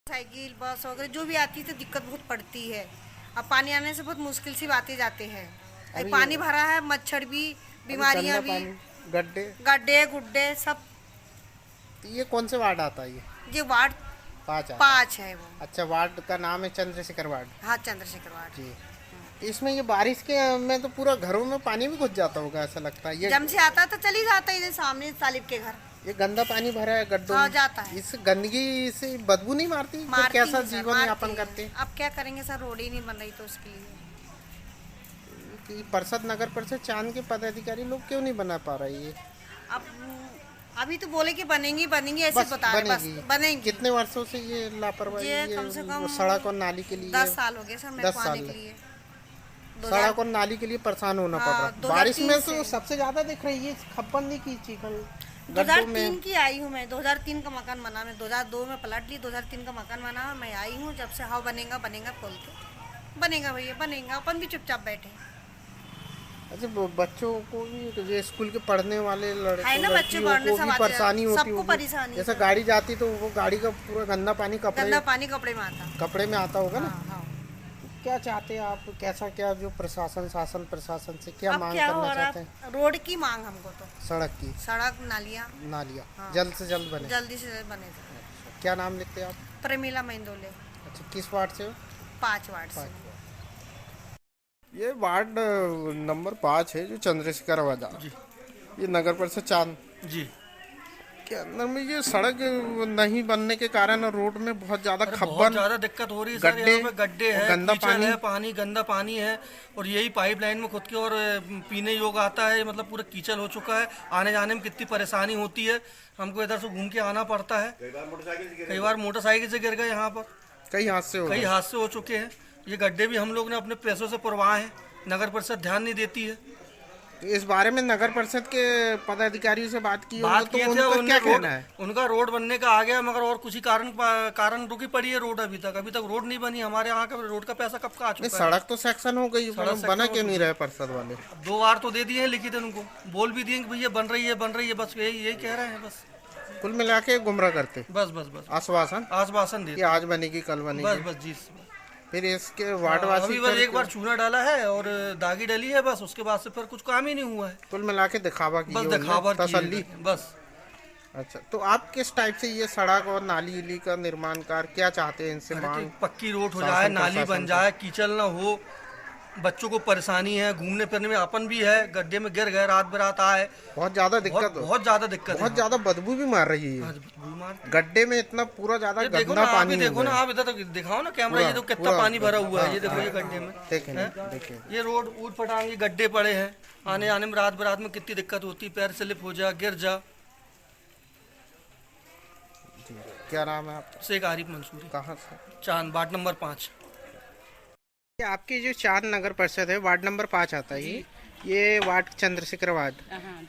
साइकिल बस वगैरह जो भी आती है तो दिक्कत बहुत पड़ती है। अब पानी आने से बहुत मुश्किल से आते जाते हैं। पानी भरा है, मच्छर भी, बीमारियां भी, गड्ढे गुड्डे सब। ये कौन से वार्ड आता है? ये वार्ड 5 है वो। अच्छा, वार्ड का नाम है चंद्रशेखर वार्ड। हाँ, चंद्रशेखर वार्ड जी। इसमें ये बारिश के में तो पूरा घरों में पानी भी घुस जाता होगा, ऐसा लगता है। ये जम से आता तो चली जाता है, सामने तालिब के घर। ये गंदा पानी भरा है गड्ढों में, जाता है। इस गंदगी से बदबू नहीं मारती? कैसा जीवन यापन करते हैं? अब क्या करेंगे सर, रोड ही नहीं बन रही, तो उसके लिए परिषद नगर परिषद चांद के पदाधिकारी लोग क्यों नहीं बना पा रहे? ये अब अभी तो बोले कि बनेंगी ऐसे बता रहे, बस बनेंगी। कितने वर्षों से ये लापरवाही? ये कम से कम सड़क और नाली के लिए 10 साल हो गए सर, 10 साल के लिए सड़क और नाली के लिए परेशान होना पड़ रहा है। बारिश में तो सबसे ज्यादा दिख रही है खप्पन की चीखल। 2003 की आई हूँ मैं, 2003 का मकान बना, मैं 2002 में पलट ली, 2003 का मकान बना, मैं आई हूँ जब से। हाँ, बनेगा बोल के, बनेगा भैया बनेगा, अपन भी चुपचाप बैठे। अच्छा, बच्चों को भी, जो स्कूल के पढ़ने वाले लड़कों को भी परेशानी होती होगी। जैसे गाड़ी जाती तो वो गाड़ी का पूरा गंदा पानी कपड़े में आता होगा ना। क्या चाहते हैं आप? कैसा क्या जो प्रशासन से क्या मांग करना चाहते हैं? रोड की मांग हमको तो, सड़क नालियाँ जल्द से जल्द बने। जल्दी से बने। क्या नाम लिखते हैं आप? प्रेमिला मेंदोले। अच्छा, किस वार्ड से हो? 5 वार्ड से। ये वार्ड नंबर 5 है, जो चंद्रशेखर वार्ड, ये नगर परिषद चांद जी के अंदर में ये सड़क नहीं बनने के कारण रोड में बहुत ज्यादा दिक्कत हो रही है सर। यहाँ पे गड्ढे है, गंदा पानी है, और यही पाइपलाइन में खुद के और पीने योग्य आता है, मतलब पूरा कीचड़ हो चुका है। आने जाने में कितनी परेशानी होती है, हमको इधर से घूम के आना पड़ता है। कई बार मोटरसाइकिल से गिर गए, यहाँ पर कई हादसे हो चुके हैं। ये गड्ढे भी हम लोग ने अपने पैसों से पुरवाए हैं, नगर परिषद ध्यान नहीं देती है। तो इस बारे में नगर परिषद के पदाधिकारियों से बात की तो उनका क्या कहना है? उनका रोड बनने का आ गया, मगर और कुछ ही कारण रुकी पड़ी है रोड। अभी तक रोड नहीं बनी। हमारे यहाँ का रोड का पैसा कब का आ चुका है? सड़क तो सेक्शन हो गई, बना क्यों नहीं रहे परिषद वाले? 2 बार तो दे दिए हैं लिखित, उनको बोल भी दिए भैया बन रही है, बस यही कह रहे हैं। बस कुल मिला के गुमराह करते, बस आश्वासन देते, आज बनेगी कल बनेगी, बस जी। फिर इसके वार्डवासी अभी बस एक बार चूना डाला है और दागी डली है बस, उसके बाद से फिर कुछ काम ही नहीं हुआ है। कुल मिला के दिखावा की, बस दिखावा की तसल्ली बस। अच्छा, तो आप किस टाइप से ये सड़क और नाली उली का निर्माण कार्य क्या चाहते हैं इनसे? मांग पक्की रोड हो जाए, नाली बन जाए, कीचड़ ना हो, बच्चों को परेशानी है, घूमने फिरने में अपन भी है, गड्ढे में गिर गए, रात बरात आए, बहुत ज्यादा दिक्कत, बहुत ज्यादा दिक्कत, बहुत ज्यादा बदबू भी मार रही है गड्ढे में, इतना पूरा ज्यादा गंदा पानी। देखो ना आप, इधर तो दिखाओ ना कैमरा, ये तो कितना पानी भरा हुआ है, ये देखो ये गड्ढे में, देखिए ये रोड ऊट पटांग, ये गड्ढे पड़े हैं, आने आने में रात बरात में कितनी दिक्कत होती है, पैर स्लिप हो जा, गिर जा। क्या नाम है आपका? शेख आरिफ मंसूरी। कहाँ से? चांद, वार्ड नंबर 5। आपकी जो चांद नगर परिषद है, वार्ड नंबर 5 आता है, ये वार्ड चंद्रशेखर वार्ड,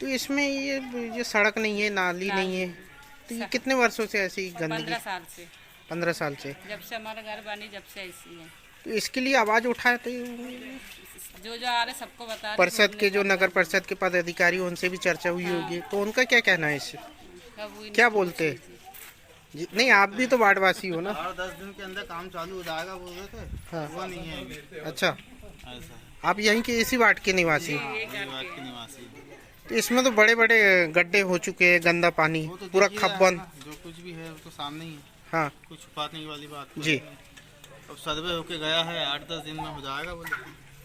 तो इसमें ये सड़क नहीं है, नाली नहीं है, तो ये कितने वर्षों से ऐसी गंदगी? 15 साल से। 15 साल से, जब से हमारा घर बनी जब से ऐसी है। तो इसके लिए आवाज उठाए थे जो आ रहे सबको बता रहे, परिषद के जो नगर परिषद के पदाधिकारी, उनसे भी चर्चा हुई होगी, तो उनका क्या कहना है इससे? क्या बोलते हैं? नहीं, आप भी तो वार्डवासी हो ना। 10 दिन के अंदर काम चालू हो जाएगा बोल रहे थे, हाँ। वो नहीं है। अच्छा, ऐसा आप यहीं के इसी वार्ड के निवासी? वार्ड के निवासी। तो इसमें तो बड़े बड़े गड्ढे हो चुके हैं, गंदा पानी, तो पूरा खब्बन, जो कुछ भी है वो तो सामने ही है। हाँ, कुछ छुपाने वाली बात जी। अब सर्वे होके गया है, 8-10 दिन में हो जाएगा बोले,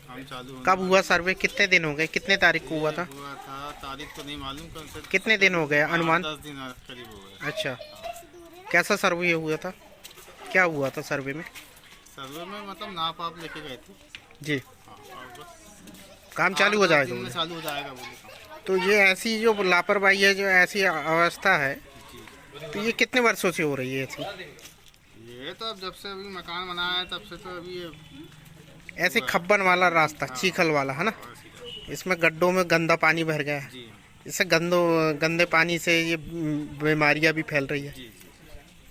काम चालू। कब हुआ सर्वे? कितने दिन हो गए? कितने तारीख को हुआ था? तारीख तो नहीं मालूम, कितने दिन हो गए अनुमान? 10 दिन करीब हो गए। अच्छा, कैसा सर्वे हुआ था? क्या हुआ था सर्वे में? सर्वे में मतलब नाप आप लेके गए थे जी। काम चालू हो जाएगा? चालू हो जाएगा बोले। तो ये ऐसी जो लापरवाही है, जो ऐसी अवस्था है, तो ये कितने वर्षों से हो रही है ऐसी? ये तो अब जब से अभी मकान बनाया है तब से तो अभी ये ऐसे खब्बन वाला रास्ता, चीखल वाला है ना, इसमें गड्ढों में गंदा पानी भर गया है, इससे गंदे पानी से ये बीमारियां भी फैल रही है।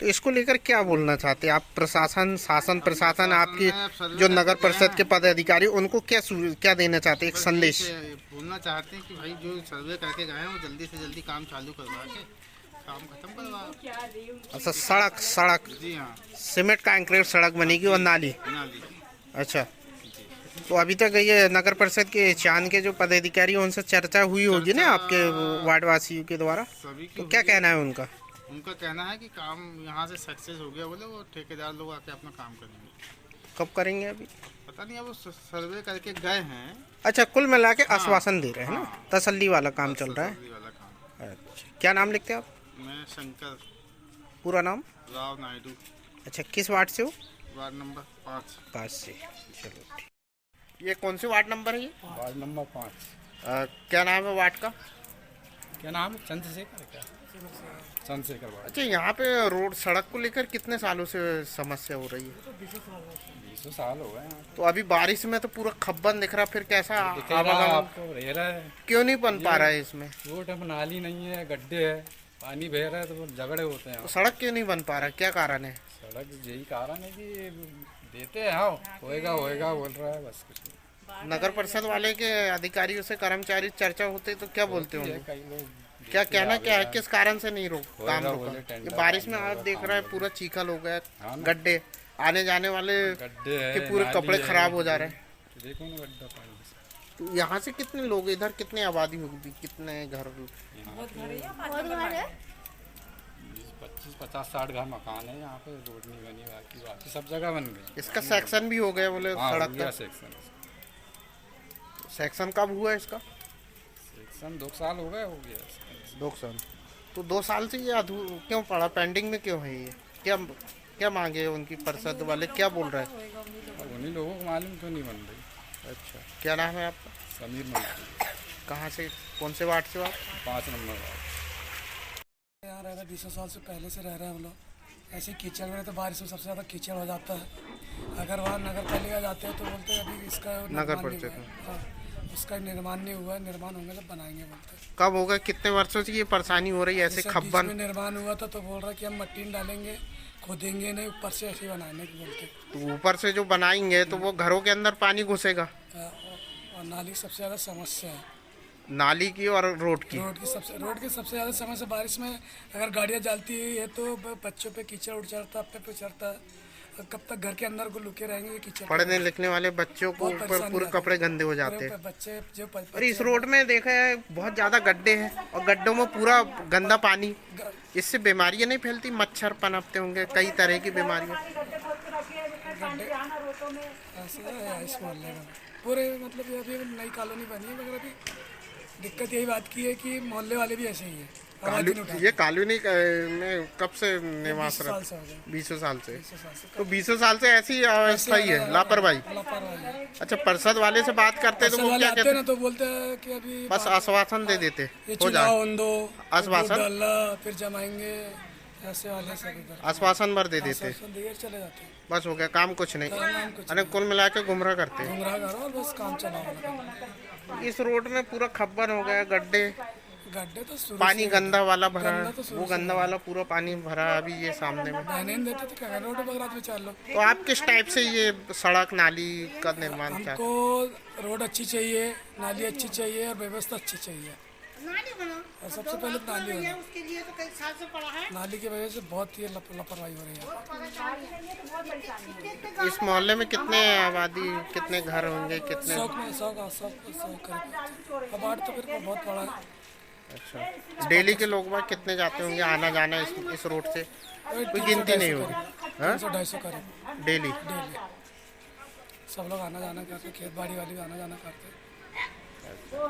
तो इसको लेकर क्या बोलना चाहते हैं आप? प्रशासन, शासन प्रशासन, आपकी जो नगर परिषद के पदाधिकारी, उनको क्या देना चाहते हैं? एक संदेश बोलना चाहते हैं कि भाई जो सर्वे करके गए हैं वो जल्दी से जल्दी काम चालू करवा के काम खत्म करवा। अच्छा, सड़क जी हाँ, सीमेंट कंक्रीट सड़क बनेगी और नाली। अच्छा, तो अभी तक ये नगर परिषद के चांद के जो पदाधिकारी, उनसे चर्चा हुई होगी ना आपके वार्डवासियों के द्वारा, तो क्या कहना है उनका? उनका कहना है कि काम यहाँ से सक्सेस हो गया बोले, वो ठेकेदार लोग आके अपना काम करेंगे। कब करेंगे अभी पता नहीं, अब वो सर्वे करके गए हैं। अच्छा, कुल मिला के आश्वासन दे रहे हैं ना, तसल्ली वाला काम चल रहा है। अच्छा, क्या नाम लिखते हैं आप? मैं शंकर। पूरा नाम? राव नायडू। अच्छा, किस वार्ड से हो? वार्ड नंबर 5 से। चलो ठीक। ये कौन से वार्ड नंबर है? ये वार्ड नंबर 5। क्या नाम है वार्ड का? क्या नाम है? चंद्रशेखर। क्या चंद्रशेखर वार्ड। अच्छा, यहाँ पे रोड सड़क को लेकर कितने सालों से समस्या हो रही है? 20 साल हो गए। तो अभी बारिश में तो पूरा खब्बन दिख रहा, फिर कैसा आपको रह रहा है? क्यों नहीं बन पा रहा है इसमें? रोड है, नाली नहीं है, गड्ढे है, पानी बह रहा है, तो झगड़े होते हैं। तो सड़क क्यों नहीं बन पा रहा, क्या कारण है? सड़क यही कारण है कि देते हैं, हाँ होएगा होएगा बोल रहा है, बस कुछ नहीं। नगर परिषद वाले के अधिकारियों से कर्मचारी चर्चा होते तो क्या बोलते होंगे? कई लोग क्या कहना क्या है, किस कारण से नहीं काम रोका? ये बारिश में आप देख रहे हैं पूरा चीखल हो गया, गड्ढे, आने जाने वाले के पूरे कपड़े खराब हो जा रहे हैं। देखो ना गड्ढा पानी। तो यहाँ से कितने लोग, इधर कितनी आबादी होगी, कितने घर? 25-50-60 घर मकान है यहाँ पे, रोड नहीं बनी, बाकी सब जगह बन गई। इसका सेक्शन भी हो गया बोले? सड़क का सेक्शन कब हुआ इसका? सेक्शन 2 साल हो गए, हो गया 2 साल। तो 2 साल से ये क्यों पड़ा, पेंडिंग में क्यों है ये? क्या मांगे उनकी परिषद वाले, क्या बोल रहे हैं? उन्हीं लोगों को मालूम क्यों नहीं बन रही। अच्छा, क्या नाम है आपका? समीर मंसूरी। कहाँ से, कौन से वार्ड से हो आप? 5 नंबर वार्ड। यहाँ रह रहे 20 साल से पहले से रह रहे हैं हम लोग। ऐसे कीचड़ में तो बारिश में सबसे ज़्यादा कीचड़ हो जाता है। अगर वहाँ नगर पालिका जाते हैं तो बोलते हैं अभी इसका नगर परिषद, उसका निर्माण नहीं हुआ है, निर्माण होंगे तो बनाएंगे बोलते हैं। कब होगा? कितने वर्षों से ये परेशानी हो रही है ऐसे खब्बन? निर्माण हुआ था तो बोल रहा कि हम मट्टी डालेंगे, खोदेंगे नहीं, ऊपर से ऐसे बनाने की बोलते। तो ऊपर से जो बनाएंगे तो वो घरों के अंदर पानी घुसेगा, और नाली सबसे ज़्यादा समस्या है, नाली की और रोड की सबसे ज़्यादा समस्या। बारिश में अगर गाड़ियाँ जाती है तो बच्चों पे कीचड़ उड़ चढ़ता है, पे चढ़ता है, कब तक घर के अंदर को लुके रहेंगे कीचड़। पढ़ने लिखने वाले बच्चों को ऊपर पूरे कपड़े गंदे हो जाते हैं। बच्चे जो और इस रोड में देखा है बहुत ज्यादा गड्ढे हैं और गड्ढों में पूरा गंदा पानी, इससे बीमारियां नहीं फैलती? मच्छर पनपते होंगे, कई तरह की बीमारियां। इस मोहल्ले में पूरे मतलब अभी नई कॉलोनी बनी है, मगर अभी दिक्कत यही बात की है कि मोहल्ले वाले भी ऐसे ही है। ये कॉलोनी में कब से निवास रहा? 20 साल से। तो 20 साल से ऐसी अवस्था ही है, लापरवाही। अच्छा, परिषद वाले से बात करते तो वो क्या कहते हैं? तो बोलते हैं कि अभी बस आश्वासन दे देते हो जाए, आश्वासन फिर जमाएंगे, ऐसे वाले सब आश्वासन भर दे देते, चले जाते। बस हो गया, काम कुछ नहीं। अरे कुल मिला के गुमराह करते हैं। गुमराह करो और बस काम चलाओ। इस रोड में पूरा खब्बन हो गया, गड्ढे तो पानी गंदा वाला भरा, वो गंदा वाला पूरा पानी भरा अभी ये सामने में। देते तो क्या रोड पर चार लोग। तो आप किस टाइप से ये सड़क नाली का निर्माण चाहते? हमको रोड अच्छी चाहिए, नाली अच्छी चाहिए और व्यवस्था अच्छी चाहिए। और सबसे पहले नाली बना, उसके लिए तो कई साल से पड़ा है। नाली की वजह से बहुत ही लापरवाही हो रही है। इस मोहल्ले में कितने आबादी, कितने घर होंगे? कितने? 100 करीब। तो फिर बहुत बड़ा है। अच्छा, डेली के लोग वहाँ कितने जाते होंगे आना जाना इस रोड से? कोई गिनती नहीं होगी। 250 करीब डेली सब लोग आना जाना करते, खेत बाड़ी वाले भी आना जाना करते।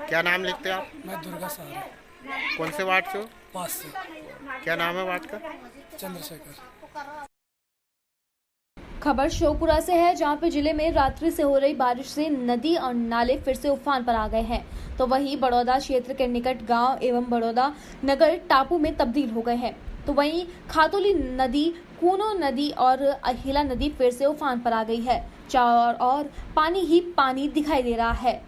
क्या नाम लिखते हैं आप? मैं दुर्गा सहारा। कौन से वार्ड से हो? 5 से। क्या नाम है वार्ड का? चंद्रशेखर। खबर शोपुरा से है, जहां पे जिले में रात्रि से हो रही बारिश से नदी और नाले फिर से उफान पर आ गए हैं। तो वहीं बड़ौदा क्षेत्र के निकट गांव एवं बड़ौदा नगर टापू में तब्दील हो गए हैं। तो वहीं खातोली नदी, कूनो नदी और अहिला नदी फिर से उफान पर आ गई है। चारों ओर पानी ही पानी दिखाई दे रहा है।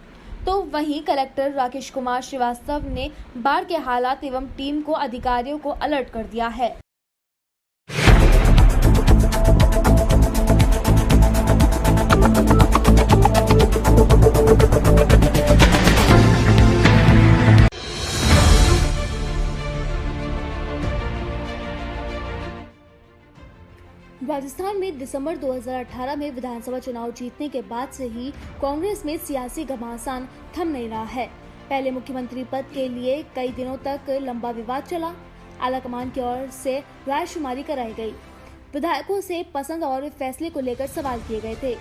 तो वहीं कलेक्टर राकेश कुमार श्रीवास्तव ने बाढ़ के हालात एवं टीम को अधिकारियों को अलर्ट कर दिया है। राजस्थान में दिसंबर 2018 में विधानसभा चुनाव जीतने के बाद से ही कांग्रेस में सियासी घमासान थम नहीं रहा है। पहले मुख्यमंत्री पद के लिए कई दिनों तक लंबा विवाद चला। आलाकमान की ओर से रायशुमारी कराई गई। विधायकों से पसंद और फैसले को लेकर सवाल किए गए थे।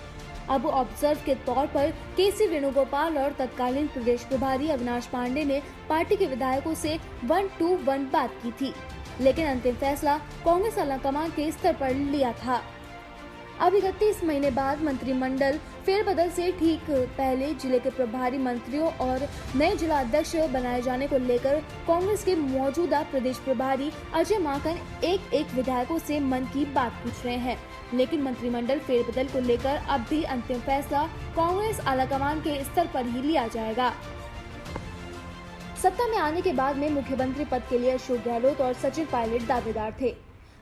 अब ऑब्जर्व के तौर पर केसी वेणुगोपाल और तत्कालीन प्रदेश प्रभारी अविनाश पांडे ने पार्टी के विधायकों से 1-to-1 बात की थी, लेकिन अंतिम फैसला कांग्रेस आलाकमान के स्तर पर लिया था। अब 31 महीने बाद मंत्रिमंडल फेरबदल से ठीक पहले जिले के प्रभारी मंत्रियों और नए जिला अध्यक्ष बनाए जाने को लेकर कांग्रेस के मौजूदा प्रदेश प्रभारी अजय माकन एक विधायकों से मन की बात पूछ रहे हैं, लेकिन मंत्रिमंडल फेरबदल को लेकर अब भी अंतिम फैसला कांग्रेस आलाकमान के स्तर पर ही लिया जाएगा। सत्ता में आने के बाद में मुख्यमंत्री पद के लिए अशोक गहलोत और सचिन पायलट दावेदार थे।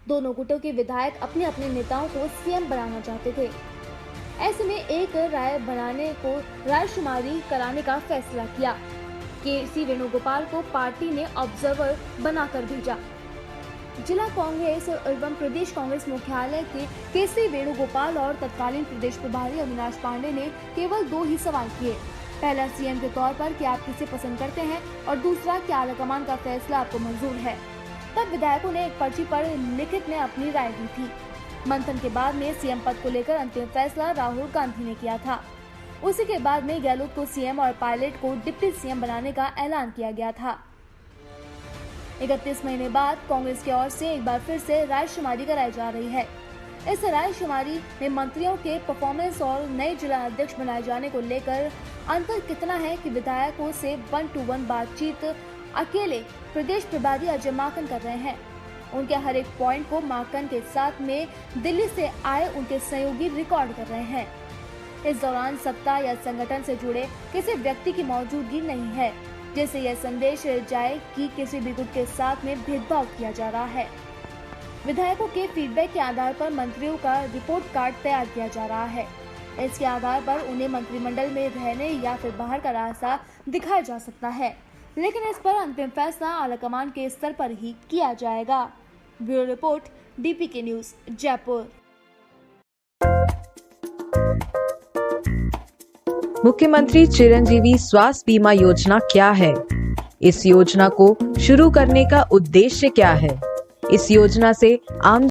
दोनों गुटों के विधायक अपने अपने नेताओं को सीएम बनाना चाहते थे। ऐसे में एक राय बनाने को रायशुमारी कराने का फैसला किया। केसी वेणुगोपाल को पार्टी ने ऑब्जर्वर बनाकर भेजा। जिला कांग्रेस एवं प्रदेश कांग्रेस मुख्यालय के केसी वेणुगोपाल और तत्कालीन प्रदेश प्रभारी अविनाश पांडे ने केवल 2 ही सवाल किए। पहला, सीएम के तौर पर क्या आप किसे पसंद करते हैं, और दूसरा, क्या आलाकमान का फैसला आपको मंजूर है। तब विधायकों ने एक पर्ची पर लिखित में अपनी राय दी थी। मंथन के बाद में सीएम पद को लेकर अंतिम फैसला राहुल गांधी ने किया था। उसी के बाद में गहलोत को सीएम और पायलट को डिप्टी सीएम बनाने का ऐलान किया गया था। 31 महीने बाद कांग्रेस की ओर से एक बार फिर से रायशुमारी कराई जा रही है। इस रायशुमारी में मंत्रियों के परफॉर्मेंस और नए जिला अध्यक्ष बनाए जाने को लेकर अंतर कितना है कि विधायकों से 1-to-1 बातचीत अकेले प्रदेश प्रभारी अजय माकन कर रहे हैं। उनके हर एक पॉइंट को माकन के साथ में दिल्ली से आए उनके सहयोगी रिकॉर्ड कर रहे हैं। इस दौरान सत्ता या संगठन से जुड़े किसी व्यक्ति की मौजूदगी नहीं है, जिससे यह संदेश जाए कि किसी भी गुट के साथ में भेदभाव किया जा रहा है। विधायकों के फीडबैक के आधार पर मंत्रियों का रिपोर्ट कार्ड तैयार किया जा रहा है। इसके आधार पर उन्हें मंत्रिमंडल में रहने या फिर बाहर का रास्ता दिखाया जा सकता है, लेकिन इस पर अंतिम फैसला आलाकमान के स्तर पर ही किया जाएगा। Bureau report, DPK news, Jaipur. मुख्यमंत्री चिरंजीवी स्वास्थ्य बीमा योजना क्या है? इस योजना को शुरू करने का उद्देश्य क्या है? इस योजना से आम